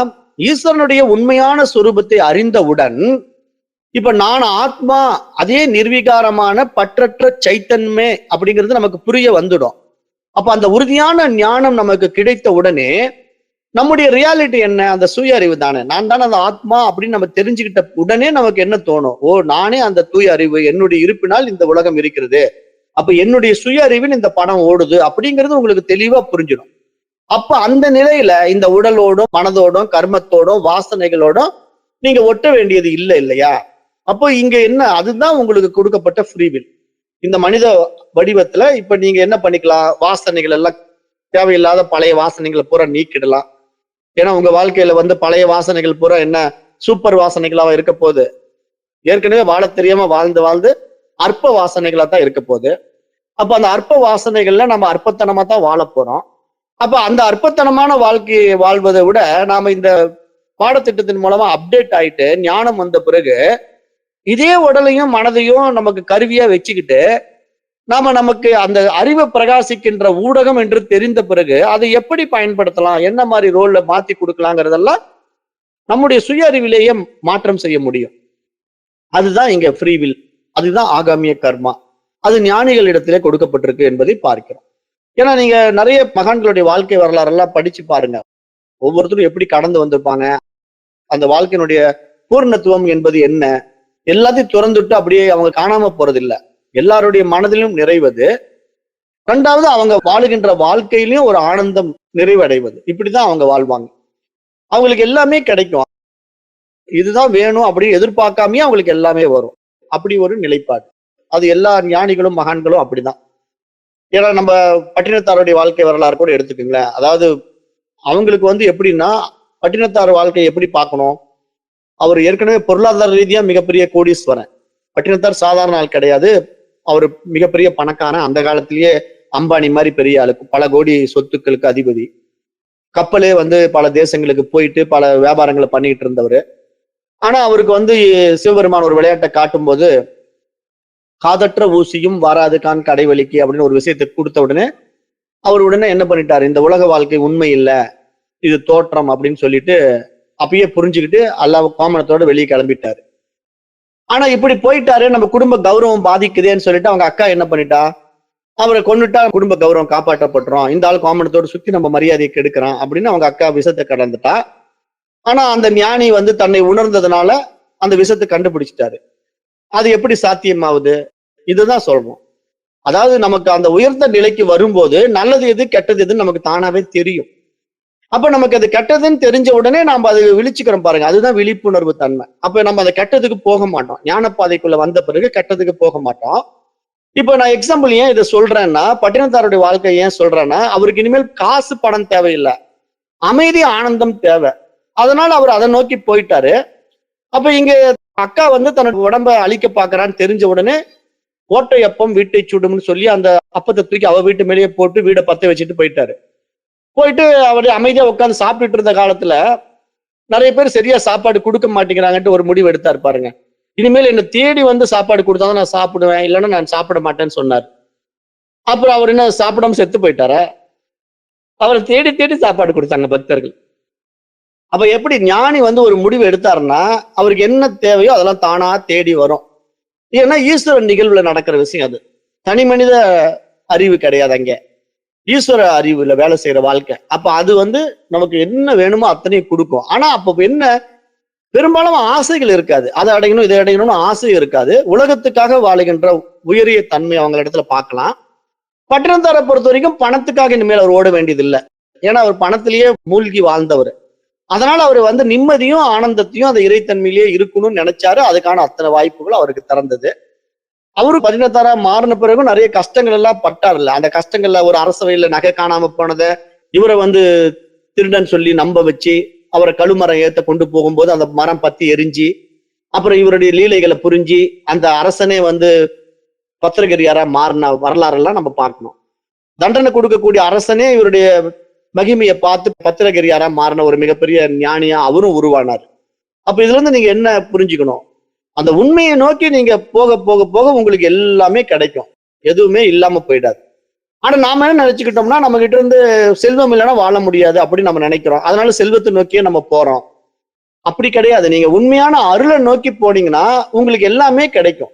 ஈஸ்வரனுடைய உண்மையான சொரூபத்தை அறிந்தவுடன் இப்ப நான் ஆத்மா, அதே நிர்வீகாரமான பற்றற்ற சைத்தன்மே அப்படிங்கிறது நமக்கு புரிய வந்துடும். அப்ப அந்த உறுதியான ஞானம் நமக்கு கிடைத்த உடனே நம்முடைய ரியாலிட்டி என்ன? அந்த சுய அறிவு தானே, நான் தானே அந்த ஆத்மா அப்படின்னு நம்ம தெரிஞ்சுக்கிட்ட உடனே நமக்கு என்ன தோணும்? ஓ, நானே அந்த தூய அறிவு, என்னுடைய இருப்பினால் இந்த உலகம் இருக்கிறது, அப்ப என்னுடைய சுய அறிவில் இந்த படம் ஓடுது அப்படிங்கிறது உங்களுக்கு தெளிவா புரிஞ்சிடும். அப்ப அந்த நிலையில இந்த உடலோடும் மனதோடும் கர்மத்தோடும் வாசனைகளோடும் நீங்க ஒட்ட வேண்டியது இல்லை இல்லையா? அப்போ இங்க என்ன, அதுதான் உங்களுக்கு கொடுக்கப்பட்ட ஃப்ரீவில். இந்த மனித வடிவத்துல இப்ப நீங்க என்ன பண்ணிக்கலாம்? வாசனைகள் எல்லாம், தேவையில்லாத பழைய வாசனைகளை பூரா நீக்கிடலாம். ஏன்னா உங்க வாழ்க்கையில பழைய வாசனைகள் பூரா என்ன சூப்பர் வாசனைகளாக இருக்க போகுது? ஏற்கனவே வாழ தெரியாம வாழ்ந்து வாழ்ந்து அற்ப வாசனைகளா தான் இருக்க போகுது. அப்ப அந்த அற்ப வாசனைகள்ல நம்ம அற்பத்தனமா தான் வாழ போறோம். அப்ப அந்த அற்பத்தனமான வாழ்க்கையை வாழ்வதை விட நாம இந்த பாடத்திட்டத்தின் மூலமா அப்டேட் ஆயிட்டு ஞானம் வந்த பிறகு இதே உடலையும் மனதையும் நமக்கு கருவியா வச்சுக்கிட்டு நமக்கு அந்த அறிவை பிரகாசிக்கின்ற ஊடகம் என்று தெரிந்த பிறகு அதை எப்படி பயன்படுத்தலாம், என்ன மாதிரி ரோல்ல மாத்தி கொடுக்கலாங்கிறதெல்லாம் நம்முடைய சுய அறிவிலேயே மாற்றம் செய்ய முடியும். அதுதான் இங்க ஃப்ரீவில், அதுதான் ஆகாமிய கர்மா. அது ஞானிகளிடத்திலே கொடுக்கப்பட்டிருக்கு என்பதை பார்க்கிறோம். ஏன்னா நீங்க நிறைய மகான்களுடைய வாழ்க்கை வரலாறெல்லாம் படிச்சு பாருங்க. ஒவ்வொருத்தரும் எப்படி கடந்து வந்திருப்பாங்க, அந்த வாழ்க்கையினுடைய பூர்ணத்துவம் என்பது என்ன, எல்லாத்தையும் துறந்துட்டு அப்படியே அவங்க காணாம போறதில்லை. எல்லாருடைய மனதிலும் நிறைவது. இரண்டாவது, அவங்க வாழுகின்ற வாழ்க்கையிலும் ஒரு ஆனந்தம் நிறைவடைவது. இப்படிதான் அவங்க வாழ்வாங்க. அவங்களுக்கு எல்லாமே கிடைக்கும். இதுதான் வேணும் அப்படின்னு எதிர்பார்க்காமயே அவங்களுக்கு எல்லாமே வரும். அப்படி ஒரு நிலைப்பாடு. அது எல்லா ஞானிகளும் மகான்களும் அப்படிதான். ஏன்னா நம்ம பட்டினத்தாருடைய வாழ்க்கை வரலாறு கூட எடுத்துக்கோங்களேன். அதாவது அவங்களுக்கு எப்படின்னா, பட்டினத்தார் வாழ்க்கையை எப்படி பார்க்கணும்? அவர் ஏற்கனவே பொருளாதார ரீதியா மிகப்பெரிய கோடீஸ்வரன். பட்டினத்தார் சாதாரண ஆள் கிடையாது. அவர் மிகப்பெரிய பணக்காரன். அந்த காலத்திலேயே அம்பானி மாதிரி பெரிய ஆளுக்கு பல கோடி சொத்துக்களுக்கு அதிபதி. கப்பலே பல தேசங்களுக்கு போயிட்டு பல வியாபாரங்களை பண்ணிட்டு இருந்தவர். ஆனா அவருக்கு சிவபெருமான் ஒரு விளையாட்டை காட்டும் போது, காதற்ற ஊசியும் வாராது கான் கடைவெளிக்கு அப்படின்னு ஒரு விஷயத்தை கொடுத்த உடனே அவர் உடனே என்ன பண்ணிட்டாரு, இந்த உலக வாழ்க்கை உண்மை இல்ல, இது தோற்றம் அப்படின்னு சொல்லிட்டு அப்பயே புரிஞ்சுக்கிட்டு அல்லாஹ் கோமணத்தோட வெளியே கிளம்பிட்டாரு. ஆனா இப்படி போயிட்டாரு, நம்ம குடும்ப கௌரவம் பாதிக்குதேன்னு சொல்லிட்டு அவங்க அக்கா என்ன பண்ணிட்டா, அவரை கொன்னுட்டா குடும்ப கௌரவம் காப்பாற்றப்பட்டுரும், இந்த ஆள் கோமணத்தோட சுத்தி நம்ம மரியாதையை கெடுக்கிறான் அப்படின்னு அவங்க அக்கா விஷத்தை கடந்துட்டா. ஆனா அந்த ஞானி தன்னை உணர்ந்ததுனால அந்த விஷத்தை கண்டுபிடிச்சிட்டாரு. அது எப்படி சாத்தியமாகுது? இதுதான் சொல்றோம். அதாவது நமக்கு அந்த உயர்ந்த நிலைக்கு வரும்போது நல்லது எது கெட்டது எதுன்னு நமக்கு தானாவே தெரியும். அப்ப நமக்கு அது கெட்டதுன்னு தெரிஞ்ச உடனே நாம அது விழிச்சுக்கிறோம் பாருங்க, அதுதான் விழிப்புணர்வு தன்மை. அப்ப நம்ம அந்த கெட்டதுக்கு போக மாட்டோம். ஞானப்பாதைக்குள்ள வந்த பிறகு கெட்டதுக்கு போக மாட்டோம். இப்ப நான் எக்ஸாம்பிள் ஏன் இதை சொல்றேன்னா, பட்டினத்தாருடைய வாழ்க்கை ஏன் சொல்றேன்னா, அவருக்கு இனிமேல் காசு பணம் தேவையில்லை, அமைதி ஆனந்தம் தேவை. அதனால அவர் அதை நோக்கி போயிட்டாரு. அப்ப இங்க அக்கா தன்னோட உடம்ப அழிக்க பாக்குறான்னு தெரிஞ்ச உடனே ஓட்டை அப்பம் வீட்டை சுடும்னு சொல்லி அந்த அப்பத்தை தூக்கி அவ வீட்டு மேலேயே போட்டு வீடை பத்த வச்சுட்டு போயிட்டாரு. போயிட்டு அவர் அமைதியா உட்காந்து சாப்பிட்டுட்டு இருந்த காலத்துல நிறைய பேர் சரியா சாப்பாடு கொடுக்க மாட்டேங்கிறாங்கன்ட்டு ஒரு முடிவு எடுத்தாரு பாருங்க. இனிமேல் என்ன தேடி சாப்பாடு கொடுத்தாதான் நான் சாப்பிடுவேன், இல்லைன்னா நான் சாப்பிட மாட்டேன்னு சொன்னார். அப்புறம் அவர் என்ன சாப்பிடாம செத்து போயிட்டார? அவரை தேடி தேடி சாப்பாடு கொடுத்தாங்க பக்தர்கள். அப்ப எப்படி ஞானி ஒரு முடிவு எடுத்தாருன்னா, அவருக்கு என்ன தேவையோ அதெல்லாம் தானா தேடி வரும். ஏன்னா ஈஸ்வரன் நிகழ்வுல நடக்கிற விஷயம் அது. தனி மனித அறிவு கிடையாது, அங்க ஈஸ்வர அறிவுல வேலை செய்யற வாழ்க்கை. அப்ப அது நமக்கு என்ன வேணுமோ அத்தனையும் கொடுக்கும். ஆனா அப்ப என்ன, பெரும்பாலும் ஆசைகள் இருக்காது. அதை அடையணும் இதை அடையணும்னு ஆசை இருக்காது. உலகத்துக்காக வாழுகின்ற உயரிய தன்மை அவங்க இடத்துல பார்க்கலாம். பட்டினத்தாரை பொறுத்த வரைக்கும் பணத்துக்காக இனிமேல் அவர் ஓட வேண்டியது இல்லை. ஏன்னா அவர் பணத்திலேயே மூழ்கி வாழ்ந்தவர். அதனால அவர் நிம்மதியும் ஆனந்தத்தையும் அந்த இறைத்தன்மையிலேயே இருக்கணும்னு நினைச்சாரு. அதுக்கான அத்தனை வாய்ப்புகள் அவருக்கு திறந்தது. அவரு பட்டினத்தாரா மாறின பிறகும் நிறைய கஷ்டங்கள் எல்லாம் பட்டார்ல. அந்த கஷ்டங்கள்ல ஒரு அரசவையில நகை காணாம போனதை இவரை திருடன் சொல்லி நம்ப வச்சு அவரை கழுமரம் ஏத்த கொண்டு போகும்போது அந்த மரம் பத்தி எரிஞ்சு, அப்புறம் இவருடைய லீலைகளை புரிஞ்சு அந்த அரசனே பத்திரகிரியாரா மாறின வரலாறெல்லாம் நம்ம பார்க்கணும். தண்டனை கொடுக்கக்கூடிய அரசனே இவருடைய மகிமையை பார்த்து பத்திரகிரியாரா மாறின ஒரு மிகப்பெரிய ஞானியா அவரும் உருவானார். அப்ப இதுல நீங்க என்ன புரிஞ்சுக்கணும், அந்த உண்மையை நோக்கி நீங்க போக போக போக உங்களுக்கு எல்லாமே கிடைக்கும், எதுவுமே இல்லாம போயிடாது. ஆனா நாம என்ன நினைச்சுக்கிட்டோம்னா, நம்ம கிட்ட இருந்து செல்வம் இல்லைன்னா வாழ முடியாது அப்படின்னு நம்ம நினைக்கிறோம். அதனால செல்வத்தை நோக்கியே நம்ம போறோம். அப்படி கிடையாது. நீங்க உண்மையான அருளை நோக்கி போனீங்கன்னா உங்களுக்கு எல்லாமே கிடைக்கும்.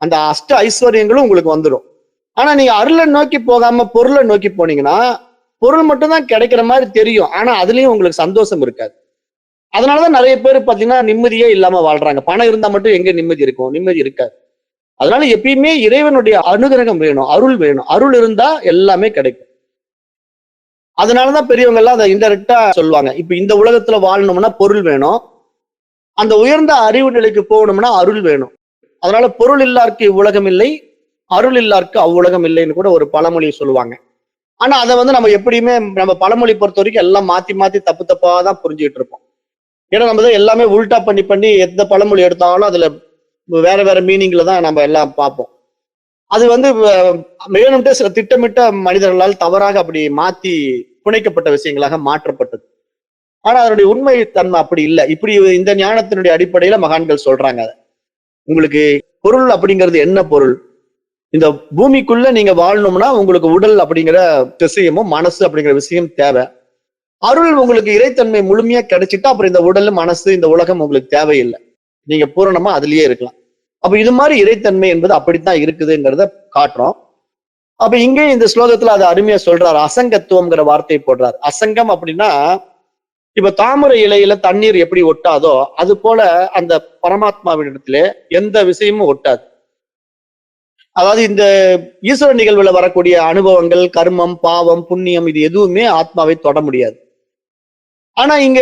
அந்த அஷ்ட ஐஸ்வர்யங்களும் உங்களுக்கு வந்துடும். ஆனா நீங்க அருளை நோக்கி போகாம பொருளை நோக்கி போனீங்கன்னா பொருள் மட்டும்தான் கிடைக்கிற மாதிரி தெரியும். ஆனா அதுலயும் உங்களுக்கு சந்தோஷம் இருக்காது. அதனாலதான் நிறைய பேர் பாத்தீங்கன்னா நிம்மதியே இல்லாம வாழ்றாங்க. பணம் இருந்தா மட்டும் எங்க நிம்மதி இருக்கும்? நிம்மதி இருக்காது. அதனால எப்பயுமே இறைவனுடைய அனுகிரகம் வேணும், அருள் வேணும். அருள் இருந்தா எல்லாமே கிடைக்கும். அதனாலதான் பெரியவங்க எல்லாம் அதை இன்டெரக்டா சொல்லுவாங்க. இப்ப இந்த உலகத்துல வாழணும்னா பொருள் வேணும், அந்த உயர்ந்த அறிவு நிலைக்கு போகணும்னா அருள் வேணும். அதனால பொருள் இல்லாருக்கு இவ்வுலகம் இல்லை, அருள் இல்லாருக்கு அவ்வுலகம் இல்லைன்னு கூட ஒரு பழமொழி சொல்லுவாங்க. ஆனா அதை நம்ம எப்படியுமே நம்ம பழமொழி பொறுத்த வரைக்கும் எல்லாம் மாத்தி மாத்தி தப்பு தப்பா தான் புரிஞ்சுக்கிட்டு இருப்போம். ஏன்னா நம்ம தான் எல்லாமே உல்டா பண்ணி பண்ணி எந்த பழமொழி எடுத்தாலும் அதுல வேற வேற மீனிங்ல தான் நம்ம எல்லாம் பார்ப்போம். அது வேணும்ட்டு சில திட்டமிட்ட மனிதர்களால் தவறாக அப்படி மாத்தி புனைக்கப்பட்ட விஷயங்களாக மாற்றப்பட்டது. ஆனா அதனுடைய உண்மை தன்மை அப்படி இல்லை. இப்படி இந்த ஞானத்தினுடைய அடிப்படையில மகான்கள் சொல்றாங்க. உங்களுக்கு பொருள் அப்படிங்கிறது என்ன பொருள்? இந்த பூமிக்குள்ள நீங்க வாழணும்னா உங்களுக்கு உடல் அப்படிங்கிற விஷயமும் மனசு அப்படிங்கிற விஷயம் தேவை. அருள் உங்களுக்கு இறைத்தன்மை முழுமையா கிடைச்சிட்டா அப்புறம் இந்த உடல் மனசு இந்த உலகம் உங்களுக்கு தேவையில்லை. நீங்க பூரணமா அதுலயே இருக்கலாம். அப்ப இது மாதிரி இறைத்தன்மை என்பது அப்படித்தான் இருக்குதுங்கிறத காட்டுறோம். அப்ப இங்கே இந்த ஸ்லோகத்துல அது அருமையா சொல்றாரு. அசங்கத்துவம்ங்கிற வார்த்தையை போடுறாரு. அசங்கம் அப்படின்னா, இப்ப தாமரை இலையில தண்ணீர் எப்படி ஒட்டாதோ அது போல அந்த பரமாத்மாவிடத்திலே எந்த விஷயமும் ஒட்டாது. அதாவது இந்த ஈஸ்வர நிகழ்வுல வரக்கூடிய அனுபவங்கள், கர்மம், பாவம், புண்ணியம் இது எதுவுமே ஆத்மாவை தொட முடியாது. ஆனா இங்க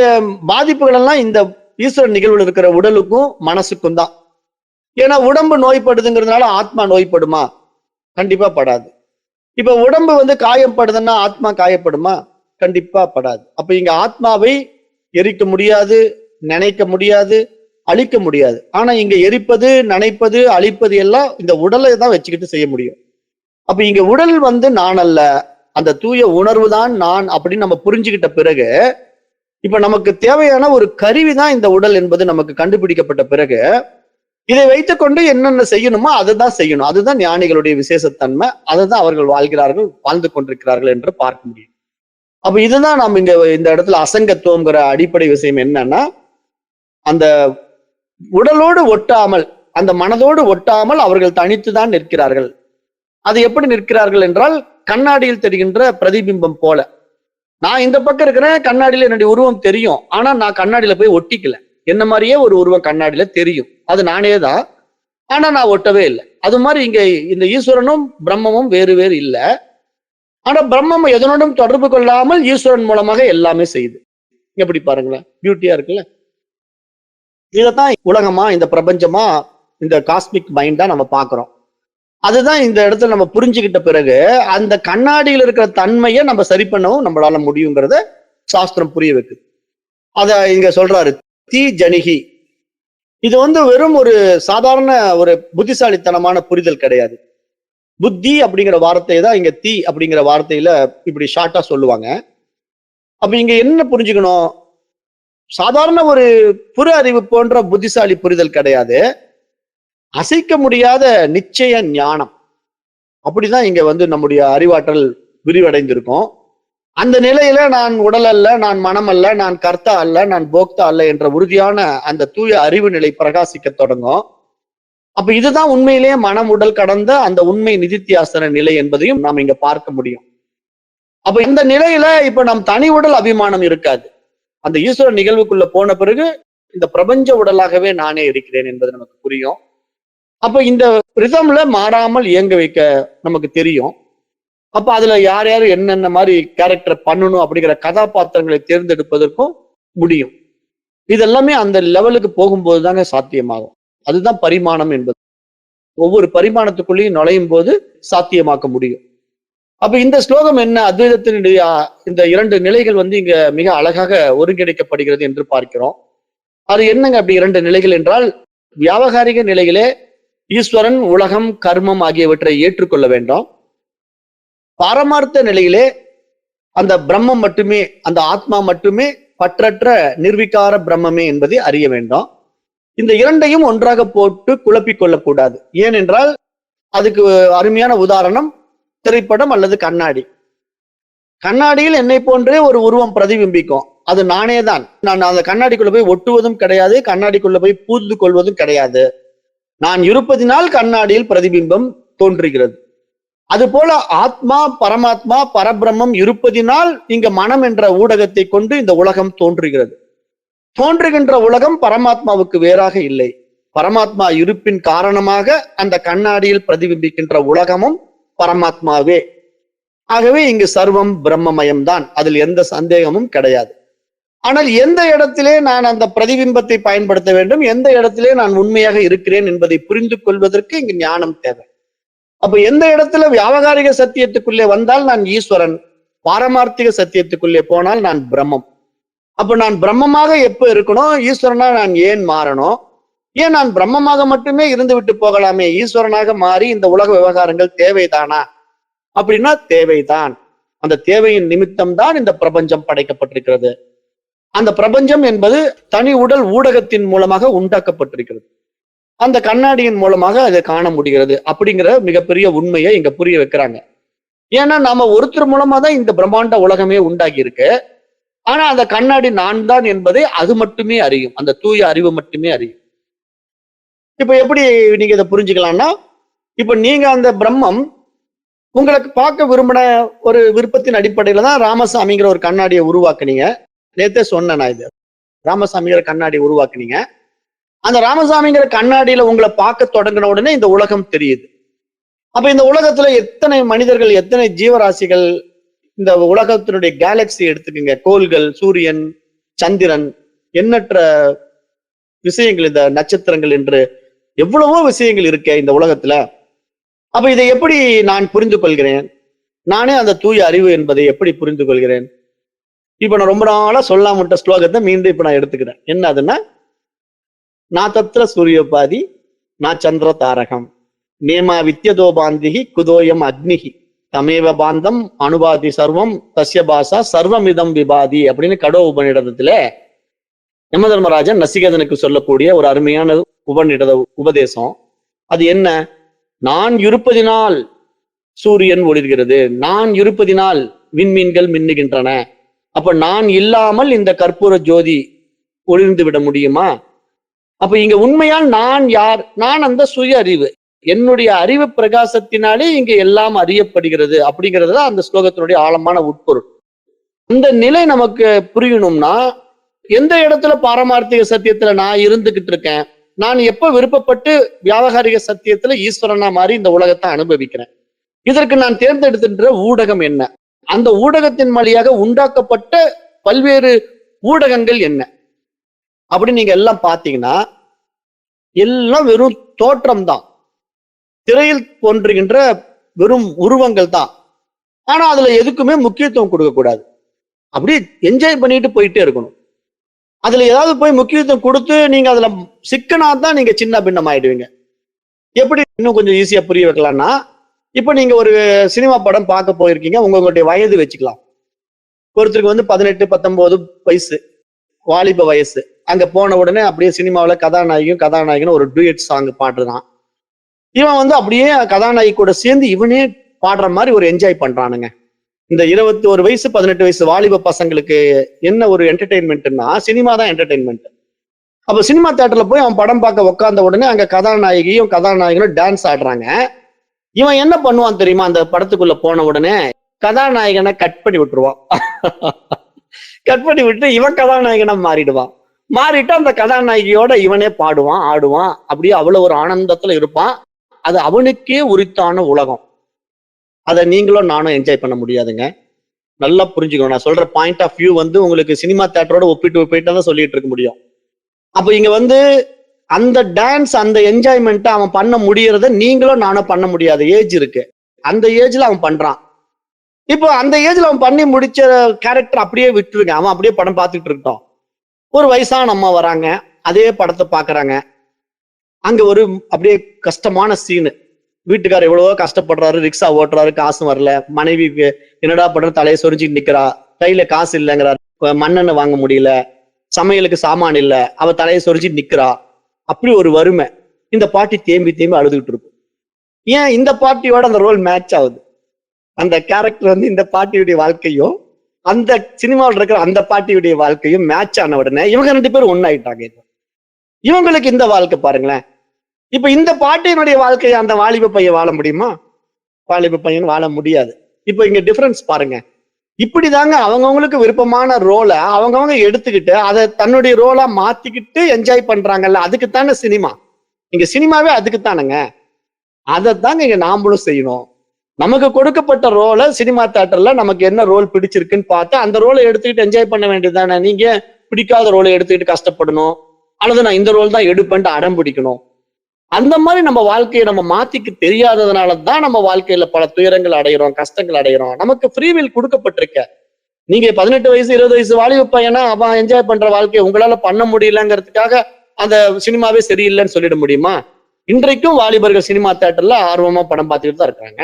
பாதிப்புகள் எல்லாம் இந்த ஈஸ்வர நிகழ்வுல இருக்கிற உடலுக்கும் மனசுக்கும் தான். ஏன்னா உடம்பு நோய்படுதுங்கிறதுனால ஆத்மா நோய்படுமா? கண்டிப்பா படாது. இப்ப உடம்பு காயப்படுதுன்னா ஆத்மா காயப்படுமா? கண்டிப்பா படாது. அப்ப இங்க ஆத்மாவை எரிக்க முடியாது, நினைக்க முடியாது, அழிக்க முடியாது. ஆனா இங்க எரிப்பது, நனைப்பது, அழிப்பது எல்லாம் இந்த உடலை தான் வச்சுக்கிட்டு செய்ய முடியும். அப்ப இங்க உடல் வந்து நான் அல்ல, அந்த தூய உணர்வு தான் நான் அப்படின்னு நம்ம புரிஞ்சுக்கிட்ட பிறகு, இப்ப நமக்கு தேவையான ஒரு கருவி தான் இந்த உடல் என்பது நமக்கு கண்டுபிடிக்கப்பட்ட பிறகு, இதை வைத்துக்கொண்டு என்னென்ன செய்யணுமோ அதை தான் செய்யணும். அதுதான் ஞானிகளுடைய விசேஷத்தன்மை. அதை தான் அவர்கள் வாழ்கிறார்கள், வாழ்ந்து கொண்டிருக்கிறார்கள் என்று பார்க்க முடியும். அப்ப இதுதான் நம்ம இங்க இந்த இடத்துல அசங்கத்துவம்ங்கிற அடிப்படை விஷயம் என்னன்னா, அந்த உடலோடு ஒட்டாமல், அந்த மனதோடு ஒட்டாமல் அவர்கள் தனித்துதான் நிற்கிறார்கள். அது எப்படி நிற்கிறார்கள் என்றால், கண்ணாடியில் தெரிகின்ற பிரதிபிம்பம் போல. நான் இந்த பக்கம் இருக்கிறேன், கண்ணாடியில என்னுடைய உருவம் தெரியும். ஆனா நான் கண்ணாடியில போய் ஒட்டிக்கல. என்ன மாதிரியே ஒரு உருவம் கண்ணாடியில தெரியும். அது நானே தான். ஆனா நான் ஒட்டவே இல்லை. அது மாதிரி இங்க இந்த ஈஸ்வரனும் பிரம்மமும் வேறு வேறு இல்லை. ஆனா பிரம்மம் எதனோடும் தொடர்பு கொள்ளாமல் ஈஸ்வரன் மூலமாக எல்லாமே செய்யுது. எப்படி பாருங்களேன், பியூட்டியா இருக்குல்ல. இதைத்தான் உலகமா, இந்த பிரபஞ்சமா, இந்த காஸ்மிக் மைண்ட் தான் நம்ம பாக்குறோம். அதுதான் இந்த இடத்துல நம்ம புரிஞ்சுக்கிட்ட பிறகு அந்த கண்ணாடியில் இருக்கிற தன்மையை நம்ம சரி பண்ணவும் நம்மளால முடியுங்கிறத சாஸ்திரம் புரிய வைக்குது. அத இங்க சொல்றாரு, தீ ஜனிகி. இது வந்து வெறும் ஒரு சாதாரண ஒரு புத்திசாலித்தனமான புரிதல் கிடையாது. புத்தி அப்படிங்கிற வார்த்தையை தான் இங்க தீ அப்படிங்கிற வார்த்தையில இப்படி ஷார்ட்டா சொல்லுவாங்க. அப்ப இங்க என்ன புரிஞ்சுக்கணும்? சாதாரண ஒரு புற அறிவு போன்ற புத்திசாலி புரிதல் கிடையாது. அசைக்க முடியாத நிச்சய ஞானம். அப்படிதான் இங்க வந்து நம்முடைய அறிவாற்றல் விரிவடைந்திருக்கும். அந்த நிலையில நான் உடல் அல்ல, நான் மனம் அல்ல, நான் கர்த்தா அல்ல, நான் போக்தா அல்ல என்ற உறுதியான அந்த தூய அறிவு நிலை பிரகாசிக்க தொடங்கும். அப்ப இதுதான் உண்மையிலேயே மனம் உடல் கடந்த அந்த உண்மை நிதித்தியாசன நிலை என்பதையும் நாம் இங்க பார்க்க முடியும். அப்ப இந்த நிலையில இப்ப நம் தனி உடல் அபிமானம் இருக்காது. அந்த ஈஸ்வர நிகழ்வுக்குள்ள போன பிறகு இந்த பிரபஞ்ச உடலாகவே நானே இருக்கிறேன் என்பது நமக்கு புரியும். அப்ப இந்த ரிதம்ல மாறாமல் இயங்க வைக்க நமக்கு தெரியும். அப்ப அதுல யார் யார் என்னென்ன மாதிரி கேரக்டர் பண்ணணும் அப்படிங்கிற கதாபாத்திரங்களை தேர்ந்தெடுப்பதற்கும் முடியும். இதெல்லாமே அந்த லெவலுக்கு போகும்போது தாங்க சாத்தியமாகும். அதுதான் பரிமாணம் என்பது. ஒவ்வொரு பரிமாணத்துக்குள்ளேயும் நுழையும் போது சாத்தியமாக்க முடியும். அப்ப இந்த ஸ்லோகம் என்ன, அத்வைதத்தினுடைய இந்த இரண்டு நிலைகள் வந்து இங்க மிக அழகாக ஒருங்கிணைக்கப்படுகிறது என்று பார்க்கிறோம். அது என்னங்க அப்படி இரண்டு நிலைகள் என்றால், வியாவகாரிக நிலையிலே ஈஸ்வரன், உலகம், கர்மம் ஆகியவற்றை ஏற்றுக்கொள்ள வேண்டும். பாரமார்த்த நிலையிலே அந்த பிரம்மம் மட்டுமே, அந்த ஆத்மா மட்டுமே பற்றற்ற நிர்விகார பிரம்மமே என்பதை அறிய வேண்டும். இந்த இரண்டையும் ஒன்றாக போட்டு குழப்பிக் கொள்ளக்கூடாது. ஏனென்றால் அதுக்கு அருமையான உதாரணம் திரைப்படம் அல்லது கண்ணாடி. கண்ணாடியில் என்னை போன்றே ஒரு உருவம் பிரதிபிம்பிக்கும். அது நானே தான். நான் அந்த கண்ணாடிக்குள்ள போய் ஒட்டுவதும் கிடையாது, கண்ணாடிக்குள்ள போய் பூந்து கொள்வதும் கிடையாது. நான் இருப்பதினால் கண்ணாடியில் பிரதிபிம்பம் தோன்றுகிறது. அது போல ஆத்மா, பரமாத்மா, பரபிரம்மம் இருப்பதினால் இங்க மனம் என்ற ஊடகத்தை கொண்டு இந்த உலகம் தோன்றுகிறது. தோன்றுகின்ற உலகம் பரமாத்மாவுக்கு வேறாக இல்லை. பரமாத்மா இருப்பின் காரணமாக அந்த கண்ணாடியில் பிரதிபிம்பிக்கின்ற உலகமும் பரமாத்மாவே. ஆகவே இங்கு சர்வம் பிரம்மமயம்தான். அதில் எந்த சந்தேகமும் கிடையாது. ஆனால் எந்த இடத்திலே நான் அந்த பிரதிபிம்பத்தை பயன்படுத்த வேண்டும், எந்த இடத்திலே நான் உண்மையாக இருக்கிறேன் என்பதை புரிந்து கொள்வதற்கு இங்கு ஞானம் தேவை. அப்ப எந்த இடத்துல வியாவகாரிக சத்தியத்துக்குள்ளே வந்தால் நான் ஈஸ்வரன், பாரமார்த்திக சத்தியத்துக்குள்ளே போனால் நான் பிரம்மம். அப்ப நான் பிரம்மமாக எப்ப இருக்கணும், ஈஸ்வரனா நான் ஏன் மாறணும்? ஏன் நான் பிரம்மமாக மட்டுமே இருந்து விட்டு போகலாமே, ஈஸ்வரனாக மாறி இந்த உலக விவகாரங்கள் தேவைதானா? அப்படின்னா தேவைதான். அந்த தேவையின் நிமித்தம் தான் இந்த பிரபஞ்சம் படைக்கப்பட்டிருக்கிறது. அந்த பிரபஞ்சம் என்பது தனி உடல் ஊடகத்தின் மூலமாக உண்டாக்கப்பட்டிருக்கிறது. அந்த கண்ணாடியின் மூலமாக அதை காண முடிகிறது அப்படிங்கிற மிகப்பெரிய உண்மையை இங்க புரிய வைக்கிறாங்க. ஏன்னா நாம ஒருத்தர் மூலமா தான் இந்த பிரம்மாண்ட உலகமே உண்டாகி இருக்கு. ஆனா அந்த கண்ணாடி நான் தான் என்பதை அது மட்டுமே அறியும். அந்த தூய அறிவு மட்டுமே அறியும். இப்ப எப்படி நீங்க இதை புரிஞ்சுக்கலாம்னா, இப்ப நீங்க அந்த பிரம்மம் உங்களுக்கு பார்க்க விரும்பின ஒரு விருப்பத்தின் அடிப்படையில தான் ராமசாமிங்கிற ஒரு கண்ணாடியை உருவாக்குனீங்க. நேத்தே சொன்னேன் நான், இது ராமசாமிங்கிற கண்ணாடியை உருவாக்குனீங்க. அந்த ராமசாமிங்கிற கண்ணாடியில உங்களை பார்க்க தொடங்கின உடனே இந்த உலகம் தெரியுது. அப்ப இந்த உலகத்துல எத்தனை மனிதர்கள், எத்தனை ஜீவராசிகள், இந்த உலகத்தினுடைய கேலக்சி எடுத்துக்கங்க, கோள்கள், சூரியன், சந்திரன், எண்ணற்ற விஷயங்கள், இந்த நட்சத்திரங்கள் என்று எவ்வளவோ விஷயங்கள் இருக்கே இந்த உலகத்துல. அப்ப இதை எப்படி நான் புரிந்து கொள்கிறேன்? நானே அந்த தூய அறிவு என்பதை எப்படி புரிந்து கொள்கிறேன்? இப்ப நான் ரொம்ப நாளா சொல்லாமட்ட ஸ்லோகத்தை மீண்டும் இப்ப நான் எடுத்துக்கிறேன். என்ன அதுன்னா, நான் தத்திர சூரியோபாதி நான் சந்திர தாரகம் நேமா வித்யதோபாந்திகி குதோயம் அக்னிகி தமேவ பாந்தம் அனுபாதி சர்வம் தஸ்ய பாசா சர்வமிதம் விபாதி அப்படின்னு கடோ உபநிடதத்துல யம தர்மராஜன் நசிகேதனுக்கு சொல்லக்கூடிய ஒரு அருமையான உபநிடத உபதேசம். அது என்ன? நான் இருப்பதினால் சூரியன் ஒளிர்கிறது, நான் இருப்பதினால் விண்மீன்கள் மின்னுகின்றன. அப்ப நான் இல்லாமல் இந்த கற்பூர ஜோதி ஒளிர்ந்து விட முடியுமா? அப்ப இங்க உண்மையால் நான் யார்? நான் அந்த சுய அறிவு, என்னுடைய அறிவு பிரகாசத்தினாலே இங்க எல்லாம் அறியப்படுகிறது அப்படிங்கிறது தான் அந்த ஸ்லோகத்தினுடைய ஆழமான உட்பொருள். இந்த நிலை நமக்கு புரியணும்னா எந்த இடத்துல பாரமார்த்திக சத்தியத்துல நான் இருந்துகிட்டு இருக்கேன், நான் எப்ப விருப்பப்பட்டு வியாவகாரிக சத்தியத்துல ஈஸ்வரனா மாதிரி இந்த உலகத்தை அனுபவிக்கிறேன், இதற்கு நான் தேர்ந்தெடுக்கின்ற ஊடகம் என்ன, அந்த ஊடகத்தின் வழியாக உண்டாக்கப்பட்ட பல்வேறு ஊடகங்கள் என்ன அப்படி நீங்க எல்லாம் பாத்தீங்கன்னா எல்லாம் வெறும் தோற்றம் தான், திரையில் தோன்றுகின்ற வெறும் உருவங்கள் தான். ஆனா அதுல எதுக்குமே முக்கியத்துவம் கொடுக்க கூடாது, அப்படி என்ஜாய் பண்ணிட்டு போயிட்டே இருக்கணும். அதுல ஏதாவது போய் முக்கியத்துவம் கொடுத்து நீங்க அதுல சிக்கனா தான் நீங்க சின்ன பின்னம் ஆயிடுவீங்க. எப்படி இன்னும் கொஞ்சம் ஈஸியா புரிய வைக்கலாம்னா, இப்ப நீங்க ஒரு சினிமா படம் பார்க்க போயிருக்கீங்க, உங்களுடைய வயது வச்சுக்கலாம். ஒருத்தருக்கு 18 19 வயசு, வாலிப வயசு. அங்க போன உடனே அப்படியே சினிமாவில் கதாநாயகனும் ஒரு டூயட் சாங் பாடுறான். இவன் அப்படியே கதாநாயகி கூட சேர்ந்து இவனே பாடுற மாதிரி ஒரு என்ஜாய் பண்றானுங்க. இந்த 21 வயசு 18 வயசு வாலிப பசங்களுக்கு என்ன ஒரு என்டர்டெயின்மெண்ட்னா சினிமா தான் என்டர்டெயின்மெண்ட். அப்ப சினிமா தியேட்டர்ல போய் அவன் படம் பார்க்க உட்கார்ந்த உடனே அங்க கதாநாயகனும் டான்ஸ் ஆடுறாங்க. இவன் என்ன பண்ணுவான் தெரியுமா? அந்த படத்துக்குள்ள போன உடனே கதாநாயகனை கட் பண்ணி விட்டுருவான். கட் பண்ணி விட்டு இவன் கதாநாயகனா மாறிட்டு அந்த கதாநாயகியோட இவனே பாடுவான், ஆடுவான், அப்படியே அவ்வளவு ஒரு ஆனந்தத்துல இருப்பான். அது அவனுக்கே உரித்தான உலகம். அதை நீங்களும் நானும் என்ஜாய் பண்ண முடியாதுங்க. நல்லா புரிஞ்சுக்கணும். நான் சொல்ற பாயிண்ட் ஆஃப் வியூ உங்களுக்கு சினிமா தியேட்டரோட ஒப்பிட்டு தான் சொல்லிட்டு இருக்க முடியும். அப்ப இங்க அந்த டான்ஸ், அந்த என்ஜாய்மெண்ட் அவன் பண்ண முடியறத நீங்களும் நானும் பண்ண முடியாத ஏஜ் இருக்கு. அந்த ஏஜ்ல அவன் பண்றான். இப்போ அந்த ஏஜ்ல அவன் பண்ணி முடிச்ச கேரக்டர் அப்படியே விட்டுருங்க, அவன் அப்படியே படம் பார்த்துட்டு இருக்கட்டும். ஒரு வயசான அம்மா வராங்க, அதே படத்தை பாக்குறாங்க. அங்க ஒரு அப்படியே கஷ்டமான சீனு. வீட்டுக்காரர் எவ்வளவோ கஷ்டப்படுறாரு, ரிக்ஷா ஓட்டுறாரு, காசும் வரல. மனைவிக்கு என்னடா பண்ற, தலையை சொரிஞ்சுட்டு நிக்கிறா, கையில காசு இல்லைங்கிறாரு, மண்ணெண்ணெய் வாங்க முடியல, சமையலுக்கு சாமான் இல்ல, அவ தலையை சொரிஞ்சுட்டு நிக்கிறா. அப்படி ஒரு வறுமை. இந்த பாட்டி தேம்பி அழுதுகிட்டு இருக்கும். ஏன்? இந்த பாட்டியோட அந்த ரோல் மேட்ச் ஆகுது. அந்த கேரக்டர் இந்த பாட்டியுடைய வாழ்க்கையும் அந்த சினிமாவில் இருக்கிற அந்த பாட்டியுடைய வாழ்க்கையும் மேட்ச் ஆன உடனே இவங்க 2 பேரும் ஒன்னாயிட்டாங்க. இவங்களுக்கு இந்த வாழ்க்கை பாருங்களேன். இப்ப இந்த பாட்டியினுடைய வாழ்க்கையை அந்த வாலிப பையன் வாழ முடியுமா? வாலிப பையன் வாழ முடியாது. இப்ப இங்க டிஃபரன்ஸ் பாருங்க. இப்படிதாங்க அவங்கவுங்களுக்கு விருப்பமான ரோலை அவங்கவுங்க எடுத்துக்கிட்டு அதை தன்னுடைய ரோலா மாத்திக்கிட்டு என்ஜாய் பண்றாங்கல்ல, அதுக்குத்தானே சினிமா. இங்க சினிமாவே அதுக்குத்தானுங்க. அதைத்தாங்க இங்க நாமளும் செய்யணும். நமக்கு கொடுக்கப்பட்ட ரோலை சினிமா தியேட்டர்ல நமக்கு என்ன ரோல் பிடிச்சிருக்குன்னு பார்த்து அந்த ரோலை எடுத்துக்கிட்டு என்ஜாய் பண்ண வேண்டியதுதானே. நீங்க பிடிக்காத ரோலை எடுத்துக்கிட்டு கஷ்டப்படணும், அல்லது நான் இந்த ரோல் தான் எடுப்பேன்ட்டு அடம் பிடிக்கணும். அந்த மாதிரி நம்ம வாழ்க்கையை நம்ம மாத்திக்க தெரியாததுனால தான் நம்ம வாழ்க்கையில பல துயரங்கள் அடைகிறோம், கஷ்டங்கள் அடைகிறோம். நமக்கு ஃப்ரீவில் கொடுக்கப்பட்டிருக்க. நீங்க 18 வயசு 20 வயசு வாலிப பையனா அவன் என்ஜாய் பண்ற வாழ்க்கையை உங்களால பண்ண முடியலங்கிறதுக்காக அந்த சினிமாவே சரியில்லைன்னு சொல்லிட முடியுமா? இன்றைக்கும் வாலிபர்கள் சினிமா தியேட்டர்ல ஆர்வமா படம் பார்த்துக்கிட்டு தான் இருக்காங்க.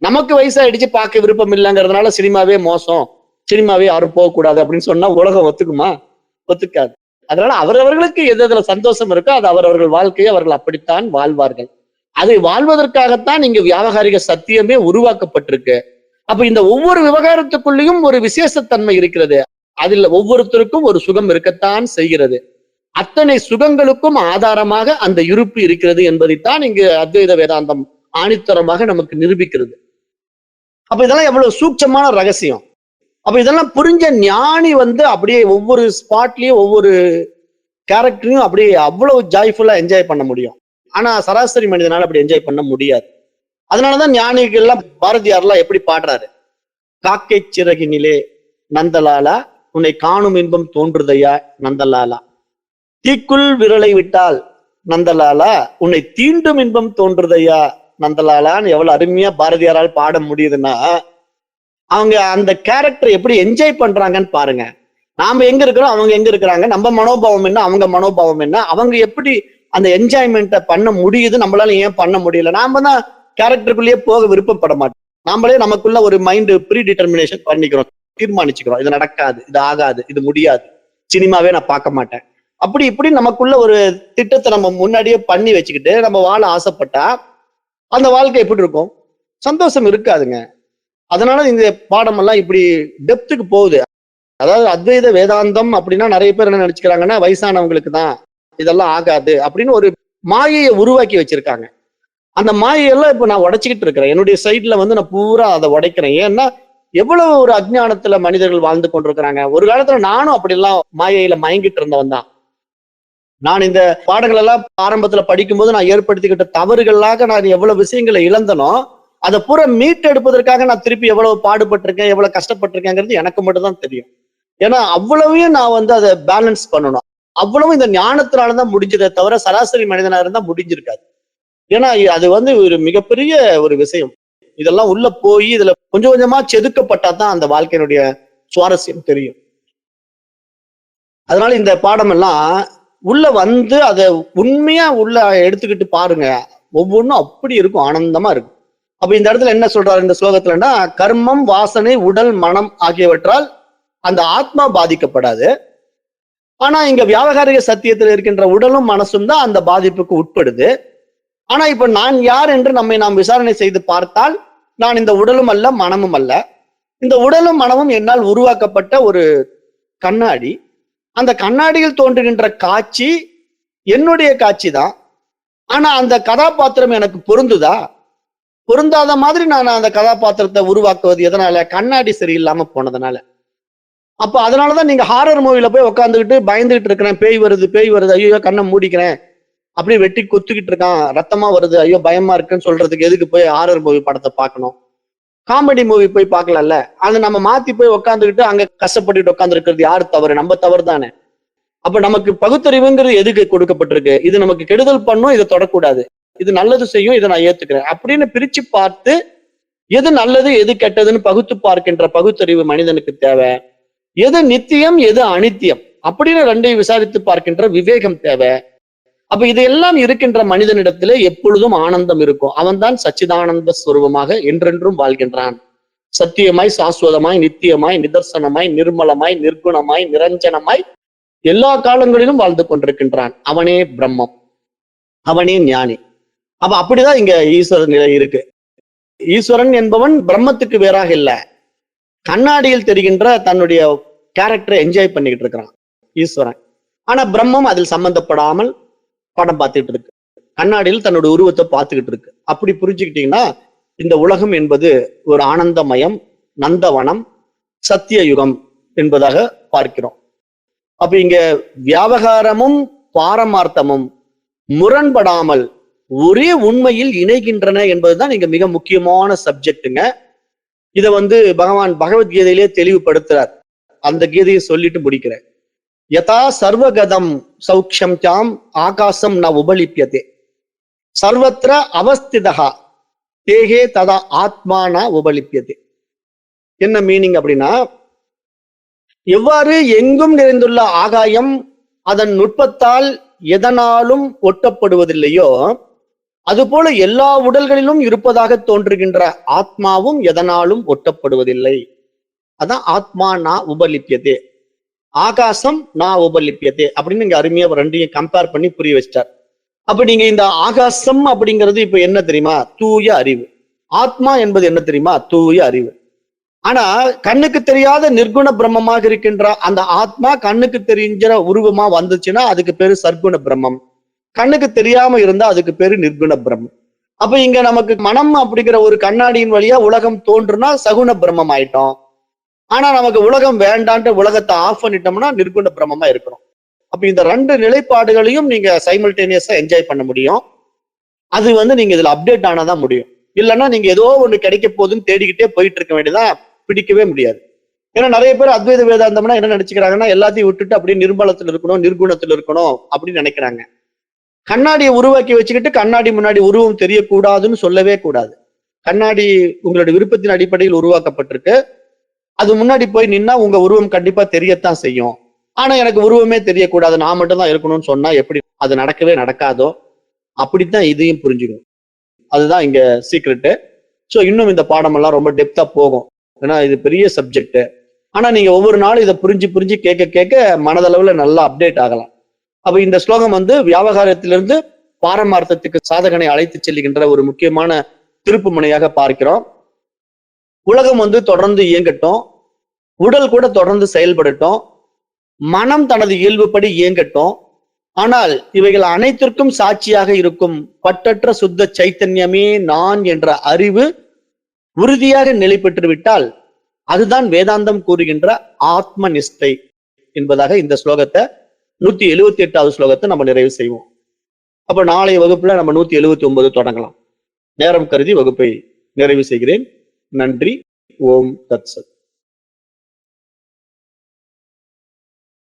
நமக்கு வயசாயிடுச்சு, பார்க்க விருப்பம் இல்லைங்கிறதுனால சினிமாவே மோசம், சினிமாவே யாரும் போகக்கூடாது அப்படின்னு சொன்னா உலகம் ஒத்துக்குமா? ஒத்துக்காது. அதனால அவரவர்களுக்கு எது எதுல சந்தோஷம் இருக்கோ அது அவரவர்கள் வாழ்க்கையை அவர்கள் அப்படித்தான் வாழ்வார்கள். அதை வாழ்வதற்காகத்தான் இங்க வியாவகாரிக சத்தியமே உருவாக்கப்பட்டிருக்கு. அப்ப இந்த ஒவ்வொரு விவகாரத்துக்குள்ளேயும் ஒரு விசேஷத்தன்மை இருக்கிறது. அதில் ஒவ்வொருத்தருக்கும் ஒரு சுகம் இருக்கத்தான் செய்கிறது. அத்தனை சுகங்களுக்கும் ஆதாரமாக அந்த இருப்பு இருக்கிறது என்பதைத்தான் இங்கு அத்வைத வேதாந்தம் ஆணித்தரமாக நமக்கு நிரூபிக்கிறது. அப்ப இதெல்லாம் எவ்வளவு சூட்சமான ரகசியம். அப்ப இதெல்லாம் புரிஞ்ச ஞானி அப்படியே ஒவ்வொரு ஸ்பாட்லயும் ஒவ்வொரு கேரக்டரையும் அப்படியே அவ்வளவு ஜாய்ஃபுல்லா என்ஜாய் பண்ண முடியும். ஆனா சராசரி மனிதனால அப்படி என்ஜாய் பண்ண முடியாது. அதனாலதான் ஞானிகள் எல்லாம் பாரதியார்லாம் எப்படி பாடுறாரு? காக்கை சிறகினிலே நந்தலாலா உன்னை காணும் இன்பம் தோன்றுதையா நந்தலாலா, தீக்குள் விரலை விட்டால் நந்தலாலா உன்னை தீண்டும் இன்பம் தோன்றுதையா நந்தலாலான்னு எவ்வளவு அருமையா பாரதியாரால் பாட முடியுதுன்னா அவங்க அந்த கேரக்டர் எப்படி என்ஜாய் பண்றாங்கன்னு பாருங்க. நாம எங்க இருக்கிறோம், அவங்க எங்க இருக்கிறாங்க, நம்ம மனோபாவம் என்ன, அவங்க மனோபாவம் என்ன, அவங்க எப்படி அந்த என்ஜாய்மெண்ட்டை பண்ண முடியுது, நம்மளால ஏன் பண்ண முடியல? நாம தான் கேரக்டருக்குள்ளேயே போக விருப்பப்பட மாட்டோம். நாமளே நமக்குள்ள ஒரு மைண்ட் ப்ரீ டிட்டர்மினேஷன் பண்ணிக்கிறோம், தீர்மானிச்சுக்கிறோம். இது நடக்காது, இது ஆகாது, இது முடியாது, சினிமாவே நான் பார்க்க மாட்டேன். அப்படி இப்படி நமக்குள்ள ஒரு திட்டத்தை நம்ம முன்னாடியே பண்ணி வச்சுக்கிட்டு நம்ம வாழ ஆசைப்பட்டா அந்த வாழ்க்கை எப்படி இருக்கும்? சந்தோஷம் இருக்காதுங்க. அதனால இந்த பாடமெல்லாம் இப்படி டெப்த்துக்கு போகுது. அதாவது அத்வைத வேதாந்தம் அப்படின்னா நிறைய பேர் என்ன நினைச்சுக்கிறாங்கன்னா வயசானவங்களுக்கு தான், இதெல்லாம் ஆகாது அப்படின்னு ஒரு மாயையை உருவாக்கி வச்சிருக்காங்க. அந்த மாயையெல்லாம் இப்ப நான் உடைச்சுக்கிட்டு இருக்கிறேன். என்னுடைய சைட்ல வந்து நான் பூரா அதை உடைக்கிறேன். ஏன்னா எவ்வளவு ஒரு அஜ்ஞானத்துல மனிதர்கள் வாழ்ந்து கொண்டிருக்கிறாங்க. ஒரு காலத்துல நானும் அப்படிலாம் மாயையில மயங்கிட்டு இருந்தவன் தான். நான் இந்த பாடங்கள் எல்லாம் ஆரம்பத்துல படிக்கும்போது நான் ஏற்படுத்திக்கிட்ட தவறுகளாக நான் எவ்வளவு விஷயங்களை இழந்தனோ அதை பூரா மீட்டெடுப்பதற்காக நான் திருப்பி எவ்வளவு பாடுபட்டிருக்கேன், எவ்வளவு கஷ்டப்பட்டிருக்கேங்கிறது எனக்கு மட்டும் தான் தெரியும். ஏன்னா அவ்வளவையும் நான் வந்து அதை பேலன்ஸ் பண்ணணும். அவ்வளவும் இந்த ஞானத்தினாலதான் முடிஞ்சதை தவிர சராசரி மனிதனா இருந்தா முடிஞ்சிருக்காது. ஏன்னா அது வந்து ஒரு மிகப்பெரிய ஒரு விஷயம். இதெல்லாம் உள்ள போய் இதுல கொஞ்சம் கொஞ்சமா செதுக்கப்பட்டா தான் அந்த வாழ்க்கையினுடைய சுவாரஸ்யம் தெரியும். அதனால இந்த பாடம் எல்லாம் உள்ள வந்து அதை உண்மையா உள்ள எடுத்துக்கிட்டு பாருங்க. ஒவ்வொன்றும் அப்படி இருக்கும், ஆனந்தமா இருக்கும். அப்ப இந்த இடத்துல என்ன சொல்றாரு இந்த ஸ்லோகத்துலன்னா, கர்மம், வாசனை, உடல், மனம் ஆகியவற்றால் அந்த ஆத்மா பாதிக்கப்படாது. ஆனா இங்க வியாவகாரிக சத்தியத்தில் இருக்கின்ற உடலும் மனசும் தான் அந்த பாதிப்புக்கு உட்படுது. ஆனா இப்ப நான் யார் என்று நம்மை நாம் விசாரணை செய்து பார்த்தால், நான் இந்த உடலும் அல்ல, மனமும் அல்ல. இந்த உடலும் மனமும் என்னால் உருவாக்கப்பட்ட ஒரு கண்ணாடி. அந்த கண்ணாடியில் தோன்றுகின்ற காட்சி என்னுடைய காட்சி தான். ஆனா அந்த கதாபாத்திரம் எனக்கு பொருந்துதா? பொருந்தாத மாதிரி நான் அந்த கதாபாத்திரத்தை உருவாக்குவது எதனால? கண்ணாடி சரியில்லாம போனதுனால. அப்ப அதனாலதான் நீங்க ஹாரர் மூவில போய் உட்காந்துக்கிட்டு பயந்துகிட்டு இருக்கிறேன், பேய் வருது பேய் வருது, ஐயோ கண்ணை மூடிக்கிறேன், அப்படியே வெட்டி குத்துக்கிட்டு இருக்கான், ரத்தமா வருது, ஐயோ பயமா இருக்குன்னு சொல்றதுக்கு எதுக்கு போய் ஹாரர் மூவி படத்தை பார்க்கணும்? காமெடி மூவி போய் பார்க்கலாம்ல. அதை நம்ம மாத்தி போய் உட்காந்துக்கிட்டு அங்க கஷ்டப்பட்டுக்கிட்டு உட்கார்ந்து இருக்கிறது யாரு தவறு? நம்ம தவறு தானே. அப்ப நமக்கு பகுத்தறிவுங்கிறது எதுக்கு கொடுக்கப்பட்டிருக்கு? இது நமக்கு கெடுதல் பண்ணும், இதை தொடக்கூடாது, இது நல்லது செய்யும், இதை நான் ஏத்துக்கிறேன் அப்படின்னு பிரிச்சு பார்த்து எது நல்லது எது கெட்டதுன்னு பகுத்து பார்க்கின்ற பகுத்தறிவு மனிதனுக்கு தேவை. எது நித்தியம் எது அனித்தியம் அப்படின்னு ரெண்டையும் விசாரித்து பார்க்கின்ற விவேகம் தேவை. அப்ப இதையெல்லாம் இருக்கின்ற மனிதனிடத்திலே எப்பொழுதும் ஆனந்தம் இருக்கும். அவன்தான் சச்சிதானந்த ஸ்வரூபமாக என்றென்றும் வாழ்கின்றான். சத்தியமாய், சாஸ்வதமாய், நித்தியமாய், நிதர்சனமாய், நிர்மலமாய், நிர்குணமாய், நிரஞ்சனமாய் எல்லா காலங்களிலும் வாழ்ந்து கொண்டிருக்கின்றான். அவனே பிரம்மம், அவனே ஞானி. அப்ப அப்படிதான் இங்க ஈஸ்வரன் நிலை இருக்கு. ஈஸ்வரன் என்பவன் பிரம்மத்துக்கு வேறாக இல்லை, கண்ணாடியில் தெரிகின்ற தன்னுடைய கேரக்டரை என்ஜாய் பண்ணிக்கிட்டு இருக்கிறான் ஈஸ்வரன். ஆனா பிரம்மம் அதில் சம்பந்தப்படாமல் படம் பார்த்துக்கிட்டு இருக்கு, கண்ணாடியில் தன்னுடைய உருவத்தை பார்த்துக்கிட்டு இருக்கு. அப்படி புரிஞ்சுக்கிட்டீங்கன்னா இந்த உலகம் என்பது ஒரு ஆனந்தமயம், நந்தவனம், சத்திய யுகம் என்பதாக பார்க்கிறோம். அப்ப இங்க வியாவகாரமும் பாரமார்த்தமும் முரண்படாமல் ஒரே உண்மையில் இணைகின்றன என்பதுதான் இங்க மிக முக்கியமான சப்ஜெக்டுங்க. இத வந்து பகவான் பகவத்கீதையிலே தெளிவுபடுத்துறார். அந்த கீதையை சொல்லிட்டு முடிக்கிறேன். யதா சர்வகதம் சௌக்ஷம் சாம் ஆகாசம் ந உபலிப்யதே சர்வத்திர அவஸ்திதா தேகே ததா ஆத்மான உபலிப்யதே. என்ன மீனிங் அப்படின்னா, எவ்வாறு எங்கும் நிறைந்துள்ள ஆகாயம் அதன் நுட்பத்தால் எதனாலும் ஒட்டப்படுவதில்லையோ அதுபோல எல்லா உடல்களிலும் இருப்பதாக தோன்றுகின்ற ஆத்மாவும் எதனாலும் ஒட்டப்படுவதில்லை. அதான் ஆத்மா நா உபலிப்யதே, ஆகாசம் நா உபலிப்யதே அப்படின்னு இங்க அருமையா ரெண்டையும் கம்பேர் பண்ணி புரிய வச்சிட்டார். அப்ப நீங்க இந்த ஆகாசம் அப்படிங்கிறது இப்ப என்ன தெரியுமா? தூய அறிவு. ஆத்மா என்பது என்ன தெரியுமா? தூய அறிவு. ஆனா கண்ணுக்கு தெரியாத நிர்குண பிரம்மமாக இருக்கின்ற அந்த ஆத்மா கண்ணுக்கு தெரிஞ்ச உருவமா வந்துச்சுன்னா அதுக்கு பேரு சர்க்குண பிரம்மம். கண்ணுக்கு தெரியாம இருந்தா அதுக்கு பேரு நிர்குண பிரம்மம். அப்ப இங்க நமக்கு மனம் அப்படிங்கிற ஒரு கண்ணாடியின் வழியா உலகம் தோன்றுனா சகுண பிரம்மம் ஆயிட்டோம். ஆனா நமக்கு உலகம் வேண்டான்ட்டு உலகத்தை ஆஃப் பண்ணிட்டோம்னா நிர்குண பிரம்மமா இருக்கிறோம். அப்ப இந்த ரெண்டு நிலைப்பாடுகளையும் நீங்க சைமல்டேனியஸா என்ஜாய் பண்ண முடியும். அது வந்து நீங்க இதுல அப்டேட் ஆனாதான் முடியும். இல்லைன்னா நீங்க ஏதோ ஒண்ணு கிடைக்க போகுதுன்னு தேடிக்கிட்டே போயிட்டு இருக்க வேண்டியதான், பிடிக்கவே முடியாது. ஏன்னா நிறைய பேர் அத்வைத வேதாந்தம்னா என்ன நினைச்சுக்கிறாங்கன்னா, எல்லாத்தையும் விட்டுட்டு அப்படியே நிர்மலத்துல இருக்கணும், நிர்குணத்துல இருக்கணும் அப்படின்னு நினைக்கிறாங்க. கண்ணாடியை உருவாக்கி வச்சுக்கிட்டு கண்ணாடி முன்னாடி உருவம் தெரியக்கூடாதுன்னு சொல்லவே கூடாது. கண்ணாடி உங்களுடைய விருப்பத்தின் அடிப்படையில் உருவாக்கப்பட்டிருக்கு. அது முன்னாடி போய் நின்னா உங்க உருவம் கண்டிப்பா தெரியத்தான் செய்யும். ஆனா எனக்கு உருவமே தெரியக்கூடாது, நான் மட்டும் தான் இருக்கணும்னு சொன்னா எப்படி அது நடக்கவே நடக்காதோ அப்படித்தான் இதையும் புரிஞ்சுக்கணும். அதுதான் இங்க சீக்ரெட்டு. ஸோ இன்னும் இந்த பாடமெல்லாம் ரொம்ப டெப்தா போகும். ஏன்னா இது பெரிய சப்ஜெக்ட். ஆனா நீங்க ஒவ்வொரு நாளும் இதை புரிஞ்சு புரிஞ்சு கேட்க கேட்க மனதளவுல நல்லா அப்டேட் ஆகலாம். அப்ப இந்த ஸ்லோகம் வந்து வியாபகாரத்திலிருந்து பாரமார்த்தத்துக்கு சாதகனை அழைத்து செல்லுகின்ற ஒரு முக்கியமான திருப்பு முனையாக பார்க்கிறோம். உலகம் வந்து தொடர்ந்து இயங்கட்டும், உடல் கூட தொடர்ந்து செயல்படட்டும், மனம் தனது இயல்புப்படி இயங்கட்டும். ஆனால் இவைகள் அனைத்திற்கும் சாட்சியாக இருக்கும் பற்றற்ற சுத்த சைத்தன்யமே நான் என்ற அறிவு உறுதியாக நிலை பெற்று விட்டால் அதுதான் வேதாந்தம் கூறுகின்ற ஆத்ம நிஷ்டை என்பதாக இந்த ஸ்லோகத்தை 178வது ஸ்லோகத்தை நம்ம நிறைவு செய்வோம். அப்ப நாளைய வகுப்புல நம்ம 179 தொடங்கலாம். நேரம் கருதி வகுப்பை நிறைவு செய்கிறேன். நன்றி. ஓம் தத் சத்.